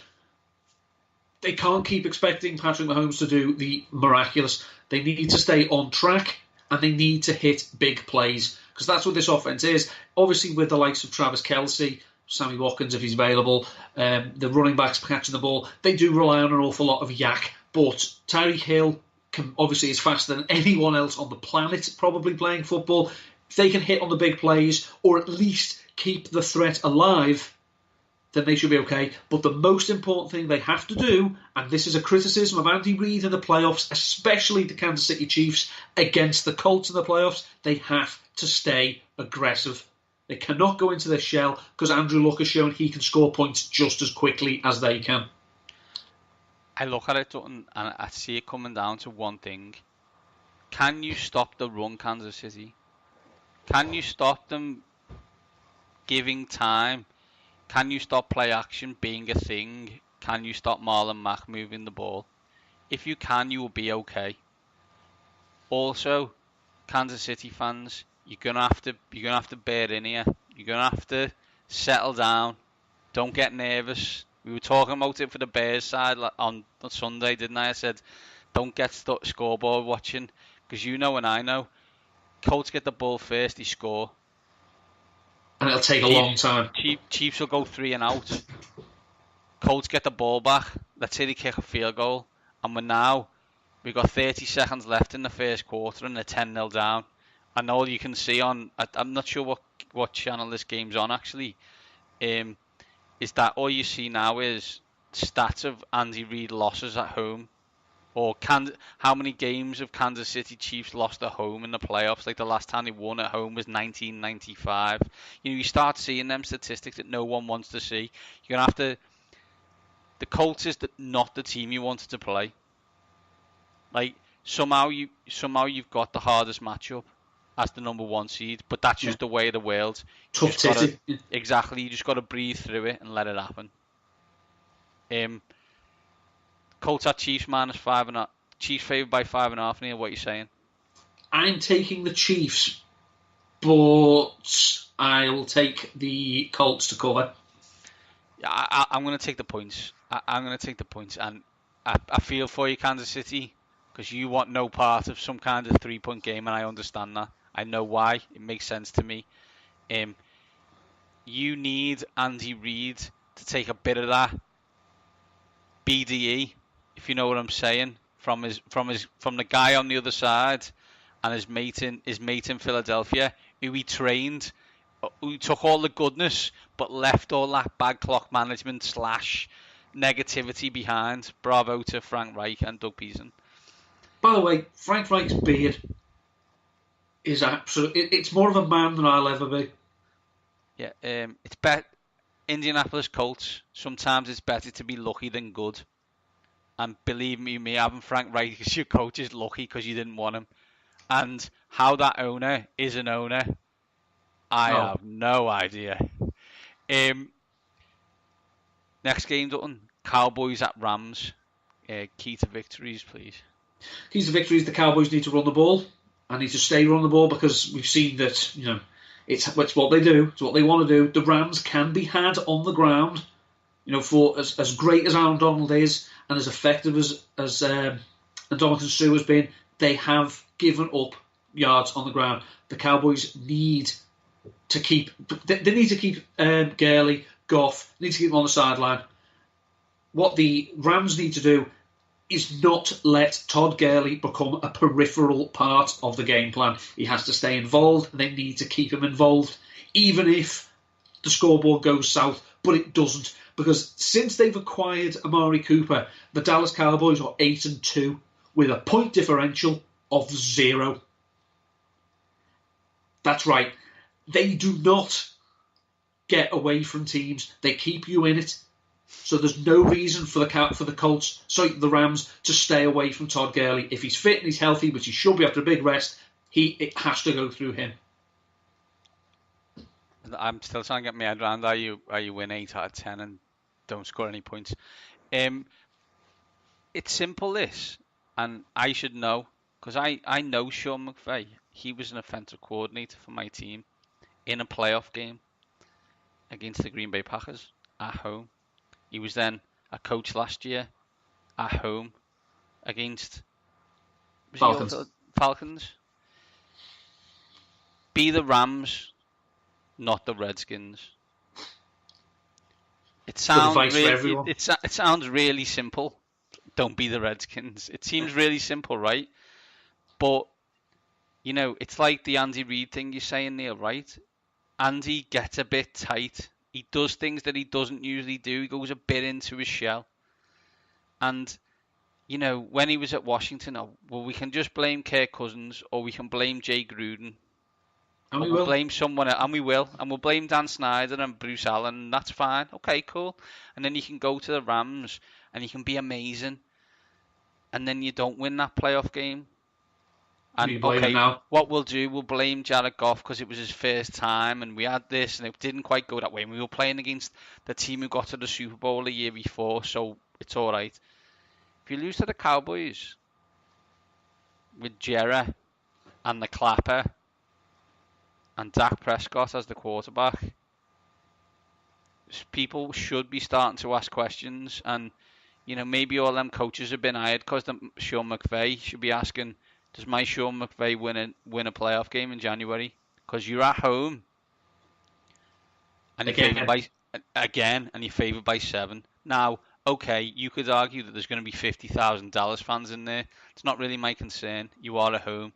Speaker 3: can't keep expecting Patrick Mahomes to do the miraculous. They need to stay on track and they need to hit big plays because that's what this offense is. Obviously, with the likes of Travis Kelce, Sammy Watkins if he's available, the running backs catching the ball, they do rely on an awful lot of yak. But Tyreek Hill obviously is faster than anyone else on the planet probably playing football. If they can hit on the big plays or at least keep the threat alive, then they should be okay. But the most important thing they have to do, and this is a criticism of Andy Reid in the playoffs, especially the Kansas City Chiefs against the Colts in the playoffs, they have to stay aggressive. They cannot go into their shell because Andrew Luck has shown he can score points just as quickly as they can.
Speaker 2: I look at it and I see it coming down to one thing. Can you stop the run, Kansas City? Can you stop them giving time? Can you stop play action being a thing? Can you stop Marlon Mack moving the ball? If you can, you will be okay. Also, Kansas City fans, you're gonna have to bear in here. You're gonna have to settle down. Don't get nervous. We were talking about it for the Bears side on Sunday, didn't I? I said, don't get scoreboard watching because you know and I know. Colts get the ball first, they score.
Speaker 3: And it'll take a long time.
Speaker 2: Chiefs will go 3 and out. Colts get the ball back. Let's say they kick a field goal. And we've got 30 seconds left in the first quarter and they're 10-0 down. And all you can see on, I'm not sure what channel this game's on actually, is that all you see now is stats of Andy Reid losses at home. Or how many games have Kansas City Chiefs lost at home in the playoffs? Like the last time they won at home was 1995. You start seeing them statistics that no one wants to see. You're gonna have to. The Colts is not the team you wanted to play. Like somehow you've got the hardest matchup as the number 1 seed, but that's just the way of the world.
Speaker 3: Tough titty.
Speaker 2: Exactly. You just got to breathe through it and let it happen. Colts at Chiefs -5.5. Chiefs favoured by 5.5. Neil, what are you saying?
Speaker 3: I'm taking the Chiefs, but I'll take the Colts to cover.
Speaker 2: Yeah, I'm going to take the points. I'm going to take the points, and I feel for you, Kansas City, because you want no part of some kind of 3-point game, and I understand that. I know why. It makes sense to me. You need Andy Reid to take a bit of that BDE, if you know what I'm saying, from the guy on the other side and his mate in Philadelphia, who he trained, who took all the goodness but left all that bad clock management / negativity behind. Bravo to Frank Reich and Doug Pearson.
Speaker 3: By the way, Frank Reich's beard is it's more of a man than I'll ever be.
Speaker 2: Yeah, it's Indianapolis Colts. Sometimes it's better to be lucky than good. And believe me, having Frank Reich as your coach is lucky because you didn't want him. And how that owner is an owner, I have no idea. Next game, Dutton. Cowboys at Rams. Key to victories, please.
Speaker 3: Keys to victories, the Cowboys need to run the ball. I need to stay run the ball because we've seen that, it's what they do. It's what they want to do. The Rams can be had on the ground. For as great as Aaron Donald is and as effective as Ndamukong Suh has been, they have given up yards on the ground. The Cowboys need to keep. They need to keep Gurley, Goff. Need to keep them on the sideline. What the Rams need to do is not let Todd Gurley become a peripheral part of the game plan. He has to stay involved. They need to keep him involved, even if the scoreboard goes south, but it doesn't. Because since they've acquired Amari Cooper, the Dallas Cowboys are 8-2 with a point differential of 0. That's right. They do not get away from teams. They keep you in it. So there's no reason for the Rams to stay away from Todd Gurley. If he's fit and he's healthy, which he should be after a big rest, it has to go through him.
Speaker 2: I'm still trying to get my head around how you win 8 out of 10 and don't score any points. It's simple this, and I should know because I know Sean McVay. He was an offensive coordinator for my team in a playoff game against the Green Bay Packers at home. He was then a coach last year at home against Falcons. Be the Rams, not the Redskins. It sounds it sounds really simple. Don't be the Redskins. It seems really simple, right? But you know, it's like the Andy Reid thing you're saying, Neil, right? Andy gets a bit tight. He does things that he doesn't usually do. He goes a bit into his shell. And you know, when he was at Washington, well, we can just blame Kirk Cousins or we can blame Jay Gruden.
Speaker 3: And
Speaker 2: we'll blame someone else, and we will. And we'll blame Dan Snyder and Bruce Allen, and that's fine. Okay, cool. And then you can go to the Rams, and you can be amazing. And then you don't win that playoff game. And okay, what we'll do, we'll blame Jared Goff because it was his first time, and we had this, and it didn't quite go that way. And we were playing against the team who got to the Super Bowl the year before, so it's all right. If you lose to the Cowboys with Jerry and the Clapper and Dak Prescott as the quarterback, people should be starting to ask questions. And, you know, maybe all them coaches have been hired because Sean McVay should be asking, does my Sean McVay win a playoff game in January? Because you're at home. And you're favoured by 7. Now, okay, you could argue that there's going to be 50,000 Dallas fans in there. It's not really my concern. You are at home.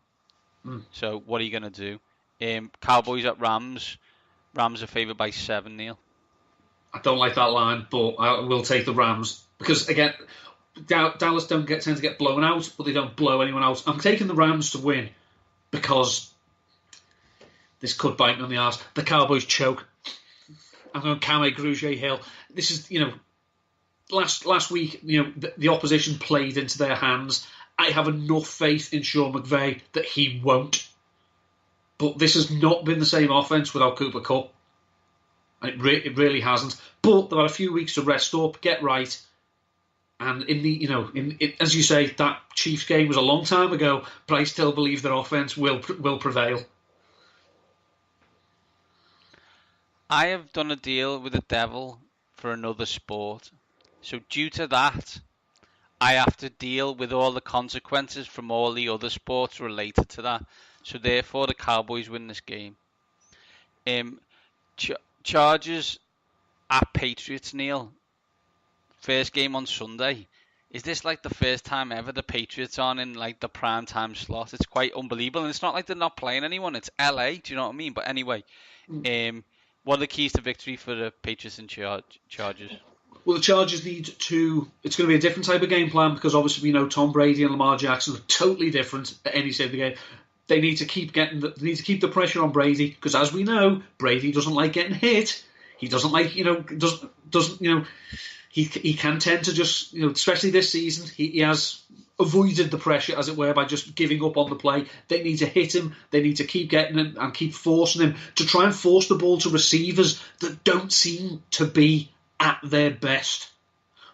Speaker 2: So what are you going to do? Cowboys at Rams. Rams are favoured by 7, Neil.
Speaker 3: I don't like that line, but I will take the Rams. Because, again, Dallas tend to get blown out, but they don't blow anyone out. I'm taking the Rams to win because this could bite me on the arse. The Cowboys choke. I'm going Kame Grugier Hill. This is, you know, last week, you know, the opposition played into their hands. I have enough faith in Sean McVay that he won't. But this has not been the same offense without Cooper Kupp. It really hasn't. But they've had a few weeks to rest up, get right. And as you say, that Chiefs game was a long time ago, but I still believe their offense will prevail.
Speaker 2: I have done a deal with the devil for another sport. So due to that, I have to deal with all the consequences from all the other sports related to that. So therefore, the Cowboys win this game. Chargers at Patriots, Neil. First game on Sunday. Is this like the first time ever the Patriots on in like the prime time slot? It's quite unbelievable, and it's not like they're not playing anyone. It's LA. Do you know what I mean? But anyway, what are the keys to victory for the Patriots and Chargers?
Speaker 3: Well, the Chargers need to. It's going to be a different type of game plan because obviously we know Tom Brady and Lamar Jackson are totally different at any stage of the game. They need to keep the pressure on Brady because, as we know, Brady doesn't like getting hit. He doesn't like He can tend to just, especially this season, he has avoided the pressure, as it were, by just giving up on the play. They need to hit him. They need to keep getting him and keep forcing him to try and force the ball to receivers that don't seem to be at their best.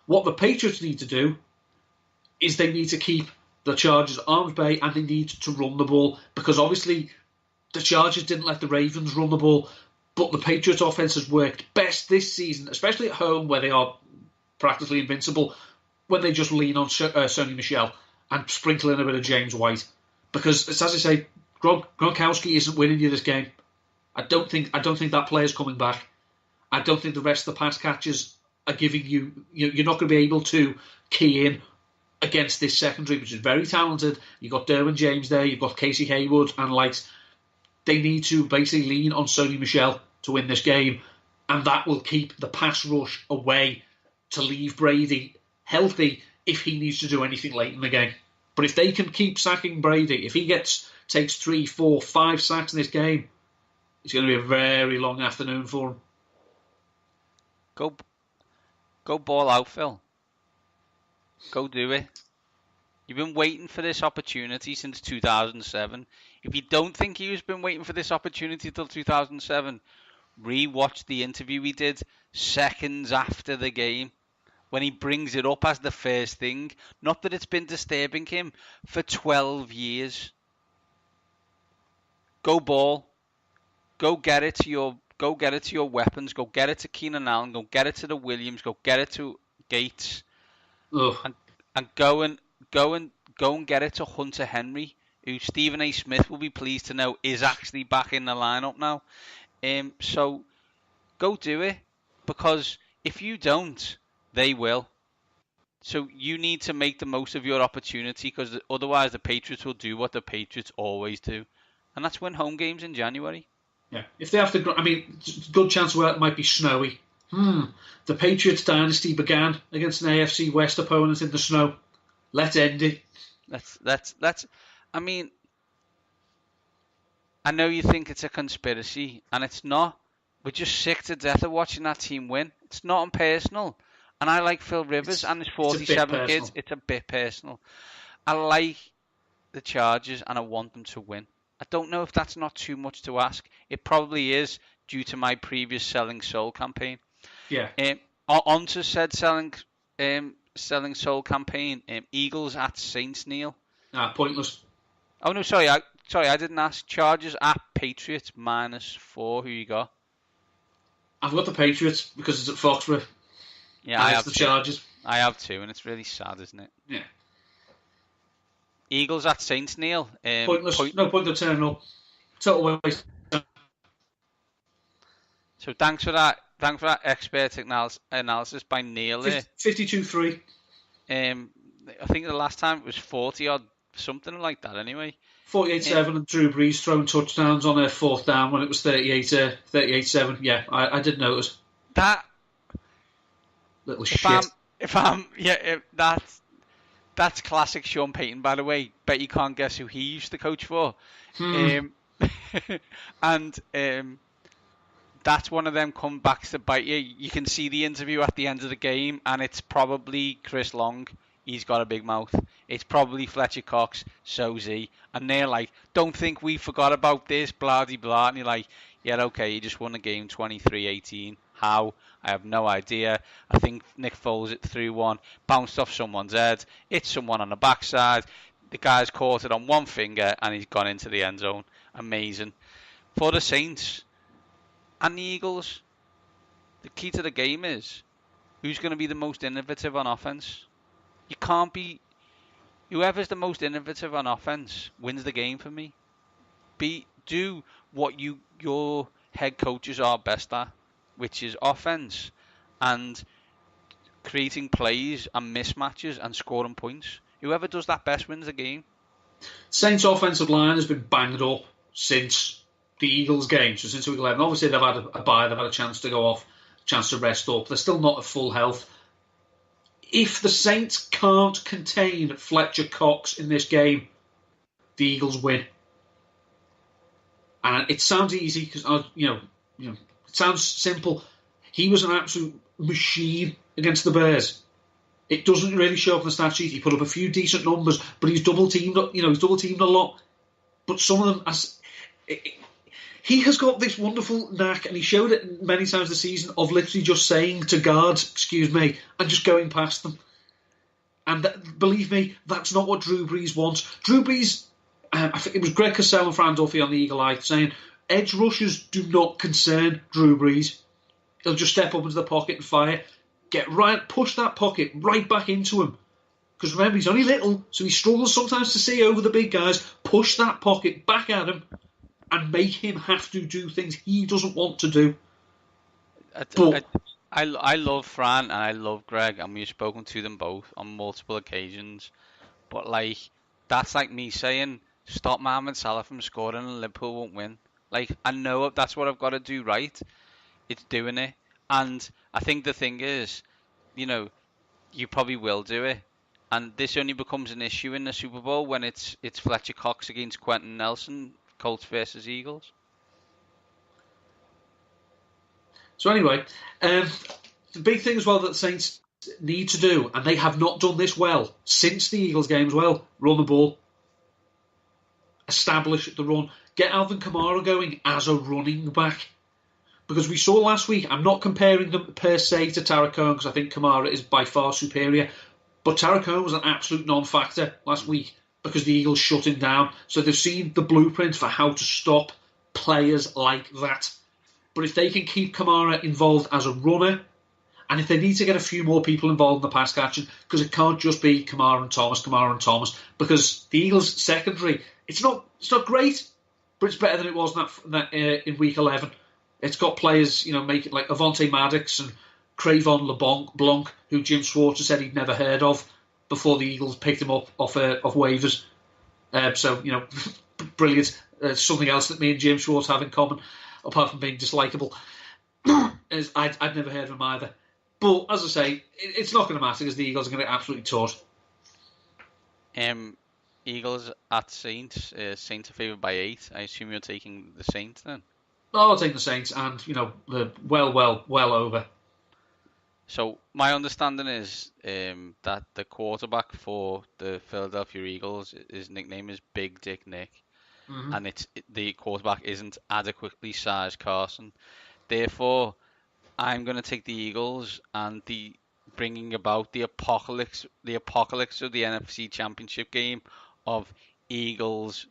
Speaker 3: What the Patriots need to do is they need to keep the Chargers arms bay and they need to run the ball because obviously the Chargers didn't let the Ravens run the ball, but the Patriots offense has worked best this season, especially at home where they are practically invincible, when they just lean on Sony Michel and sprinkle in a bit of James White. Because, as I say, Gronkowski isn't winning you this game. I don't think that player's coming back. I don't think the rest of the pass catchers are giving you... You're not going to be able to key in against this secondary, which is very talented. You've got Derwin James there, you've got Casey Hayward and likes. They need to basically lean on Sony Michel to win this game, and that will keep the pass rush away to leave Brady healthy if he needs to do anything late in the game. But if they can keep sacking Brady, if he takes 3, 4, 5 sacks in this game, it's going to be a very long afternoon for him.
Speaker 2: Go ball out, Phil. Go do it. You've been waiting for this opportunity since 2007. If you don't think he's been waiting for this opportunity till 2007, re-watch the interview he did seconds after the game when he brings it up as the first thing. Not that it's been disturbing him for 12 years. Go ball. Go get it to your weapons. Go get it to Keenan Allen. Go get it to the Williams. Go get it to Gates.
Speaker 3: Ugh.
Speaker 2: And go and get it to Hunter Henry, who Stephen A. Smith will be pleased to know is actually back in the lineup now. So go do it, because if you don't, they will. So you need to make the most of your opportunity, because otherwise the Patriots will do what the Patriots always do, and that's win home games in January.
Speaker 3: Yeah, if they have to, I mean, good chance where it might be snowy. The Patriots dynasty began against an AFC West opponent in the snow. Let's end it.
Speaker 2: Let's. I mean, I know you think it's a conspiracy, and it's not. We're just sick to death of watching that team win. It's not impersonal. And I like Phil Rivers and his 47 kids. It's a bit personal. I like the Chargers, and I want them to win. I don't know if that's not too much to ask. It probably is, due to my previous Selling Soul campaign.
Speaker 3: Yeah.
Speaker 2: On to said Selling Soul campaign. Eagles at Saints, Neil.
Speaker 3: Pointless.
Speaker 2: Oh no, sorry, I didn't ask. Chargers at Patriots -4. Who you got?
Speaker 3: I've got the Patriots because it's at Foxborough.
Speaker 2: Yeah, I have
Speaker 3: the Chargers.
Speaker 2: I have too, and it's really sad, isn't it?
Speaker 3: Yeah.
Speaker 2: Eagles at Saints, Neil.
Speaker 3: Pointless. No point in turning up. Total waste.
Speaker 2: So thanks for that. Thanks for that expert analysis by Neil there.
Speaker 3: 52-3.
Speaker 2: I think the last time it was 40 odd, something like that. Anyway.
Speaker 3: 48-7 and Drew Brees throwing touchdowns on their fourth down when it was 38-7. Yeah, I did notice
Speaker 2: that
Speaker 3: little shit.
Speaker 2: That's classic Sean Payton, by the way. Bet you can't guess who he used to coach for. And that's one of them comebacks to bite you. You can see the interview at the end of the game, and it's probably Chris Long. He's got a big mouth. It's probably Fletcher Cox, so's he. And they're like, don't think we forgot about this, blah, de blah. And you're like, yeah, okay, you just won the game 23-18. How? I have no idea. I think Nick Foles threw one, bounced off someone's head, hit someone on the backside. The guy's caught it on one finger, and he's gone into the end zone. Amazing. For the Saints and the Eagles, the key to the game is who's going to be the most innovative on offense. You can't be... Whoever's the most innovative on offense wins the game for me. Do what your head coaches are best at, which is offense and creating plays and mismatches and scoring points. Whoever does that best wins the game.
Speaker 3: Saints' offensive line has been banged up since the Eagles game, so since week 11. Obviously, they've had a bye, they've had a chance to go off, a chance to rest up. They're still not at full health. If the Saints can't contain Fletcher Cox in this game, the Eagles win. And it sounds easy because it sounds simple. He was an absolute machine against the Bears. It doesn't really show up in the stat sheet. He put up a few decent numbers, but he's double teamed. He's double teamed a lot. But some of them, he has got this wonderful knack, and he showed it many times this season, of literally just saying to guards, "Excuse me," and just going past them. And believe me, that's not what Drew Brees wants. Drew Brees, I think it was Greg Cosell and Fran Duffy on the Eagle Eye saying, edge rushers do not concern Drew Brees. He'll just step up into the pocket and fire. Push that pocket right back into him. Because remember, he's only little, so he struggles sometimes to see over the big guys. Push that pocket back at him and make him have to do things he doesn't want to do.
Speaker 2: I love Fran and I love Greg, and we've spoken to them both on multiple occasions. But that's like me saying, stop Mohamed Salah from scoring and Liverpool won't win. I know that's what I've got to do right. It's doing it. And I think the thing is, you probably will do it. And this only becomes an issue in the Super Bowl when it's Fletcher Cox against Quentin Nelson, Colts versus Eagles.
Speaker 3: So anyway, the big thing as well that the Saints need to do, and they have not done this well since the Eagles game as well, run the ball. Establish the run. Get Alvin Kamara going as a running back. Because we saw last week, I'm not comparing them per se to Tarancone because I think Kamara is by far superior, but Tarancone was an absolute non-factor last week because the Eagles shut him down. So they've seen the blueprint for how to stop players like that. But if they can keep Kamara involved as a runner, and if they need to get a few more people involved in the pass catching, because it can't just be Kamara and Thomas, because the Eagles secondary, it's not great, but it's better than it was in week 11. It's got players, making like Avonte Maddox and Crayvon LeBlanc, who Jim Schwartz said he'd never heard of before the Eagles picked him up off waivers. So, brilliant. Something else that me and Jim Schwartz have in common, apart from being dislikable, is I'd never heard of him either. But, as I say, it's not going to matter because the Eagles are going to get absolutely taught.
Speaker 2: Eagles at Saints. Saints are favoured by 8. I assume you're taking the Saints then?
Speaker 3: Oh, I'll take the Saints, and, they're well over.
Speaker 2: So, my understanding is that the quarterback for the Philadelphia Eagles, his nickname is Big Dick Nick. Mm-hmm. And the quarterback isn't adequately sized Carson. Therefore, I'm going to take the Eagles and the bringing about the apocalypse of the NFC Championship game of Eagles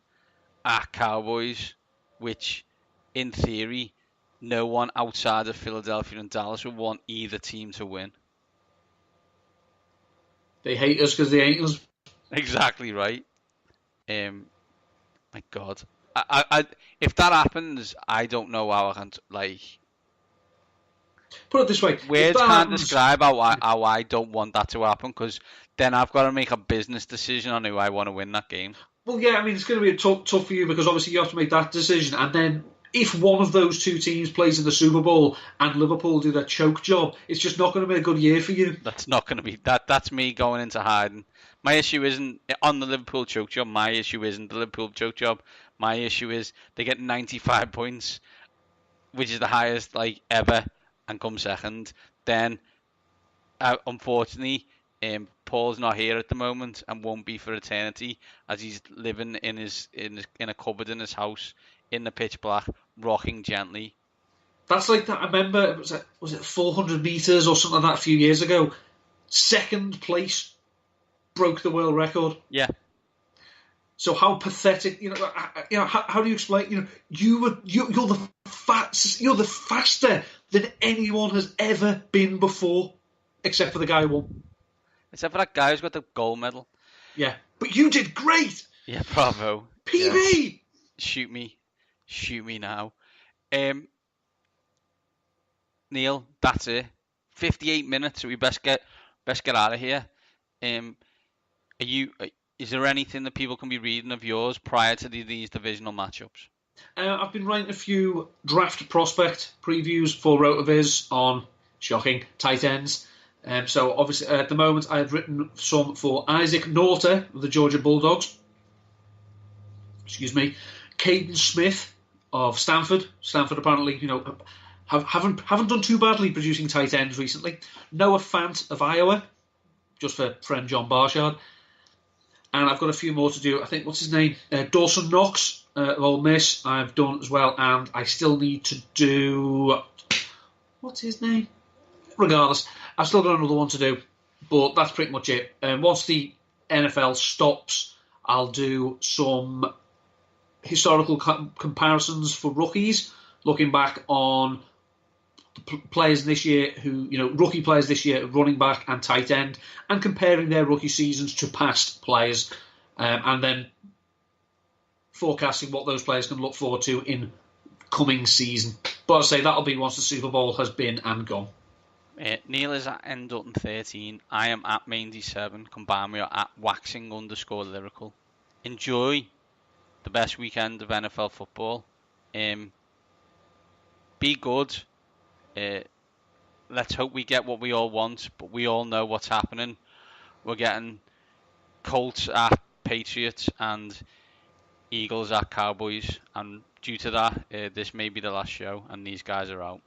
Speaker 2: at Cowboys, which, in theory, no one outside of Philadelphia and Dallas would want either team to win.
Speaker 3: They hate us because they hate us.
Speaker 2: Exactly right. My God, I if that happens, I don't know how I can
Speaker 3: put it this way.
Speaker 2: Words can't describe how I don't want that to happen, because then I've got to make a business decision on who I want to win that game.
Speaker 3: Well, yeah, I mean, it's going to be tough for you because obviously you have to make that decision. And then if one of those two teams plays in the Super Bowl and Liverpool do their choke job, it's just not going to be a good year for you.
Speaker 2: That's not going to be. That's me going into hiding. My issue isn't on the Liverpool choke job. My issue isn't the Liverpool choke job. My issue is they get 95 points, which is the highest ever, and come second. Then, unfortunately, Paul's not here at the moment and won't be for eternity, as he's living in a cupboard in his house in the pitch black, rocking gently.
Speaker 3: That's like that. I remember was it 400 meters or something like that a few years ago. Second place broke the world record.
Speaker 2: Yeah.
Speaker 3: So how pathetic, how do you explain? You're the fastest, you're the faster than anyone has ever been before, except for the guy who won.
Speaker 2: Except for that guy who's got the gold medal.
Speaker 3: Yeah, but you did great.
Speaker 2: Yeah, bravo.
Speaker 3: PB.
Speaker 2: Yeah. Shoot me now. Neil, that's it. 58 minutes. So we best get out of here. Is there anything that people can be reading of yours prior to these divisional matchups?
Speaker 3: I've been writing a few draft prospect previews for Rotoviz on, shocking, tight ends. So obviously at the moment I have written some for Isaac Norter of the Georgia Bulldogs. Excuse me. Caden Smith of Stanford. Stanford apparently, haven't done too badly producing tight ends recently. Noah Fant of Iowa, just for friend John Barshard. And I've got a few more to do. I think, what's his name? Dawson Knox of Ole Miss I've done as well. And I still need to do... What's his name? Regardless, I've still got another one to do. But that's pretty much it. Once the NFL stops, I'll do some historical comparisons for rookies, looking back on players this year who, rookie players this year, running back and tight end, and comparing their rookie seasons to past players, and then forecasting what those players can look forward to in coming season. But I'll say that'll be once the Super Bowl has been and gone.
Speaker 2: Neil is at N.13. I am at Mainz7. Combine me at waxing_lyrical. Enjoy the best weekend of NFL football. Be good. Let's hope we get what we all want, but we all know what's happening. We're getting Colts at Patriots and Eagles at Cowboys, and due to that, this may be the last show, and these guys are out.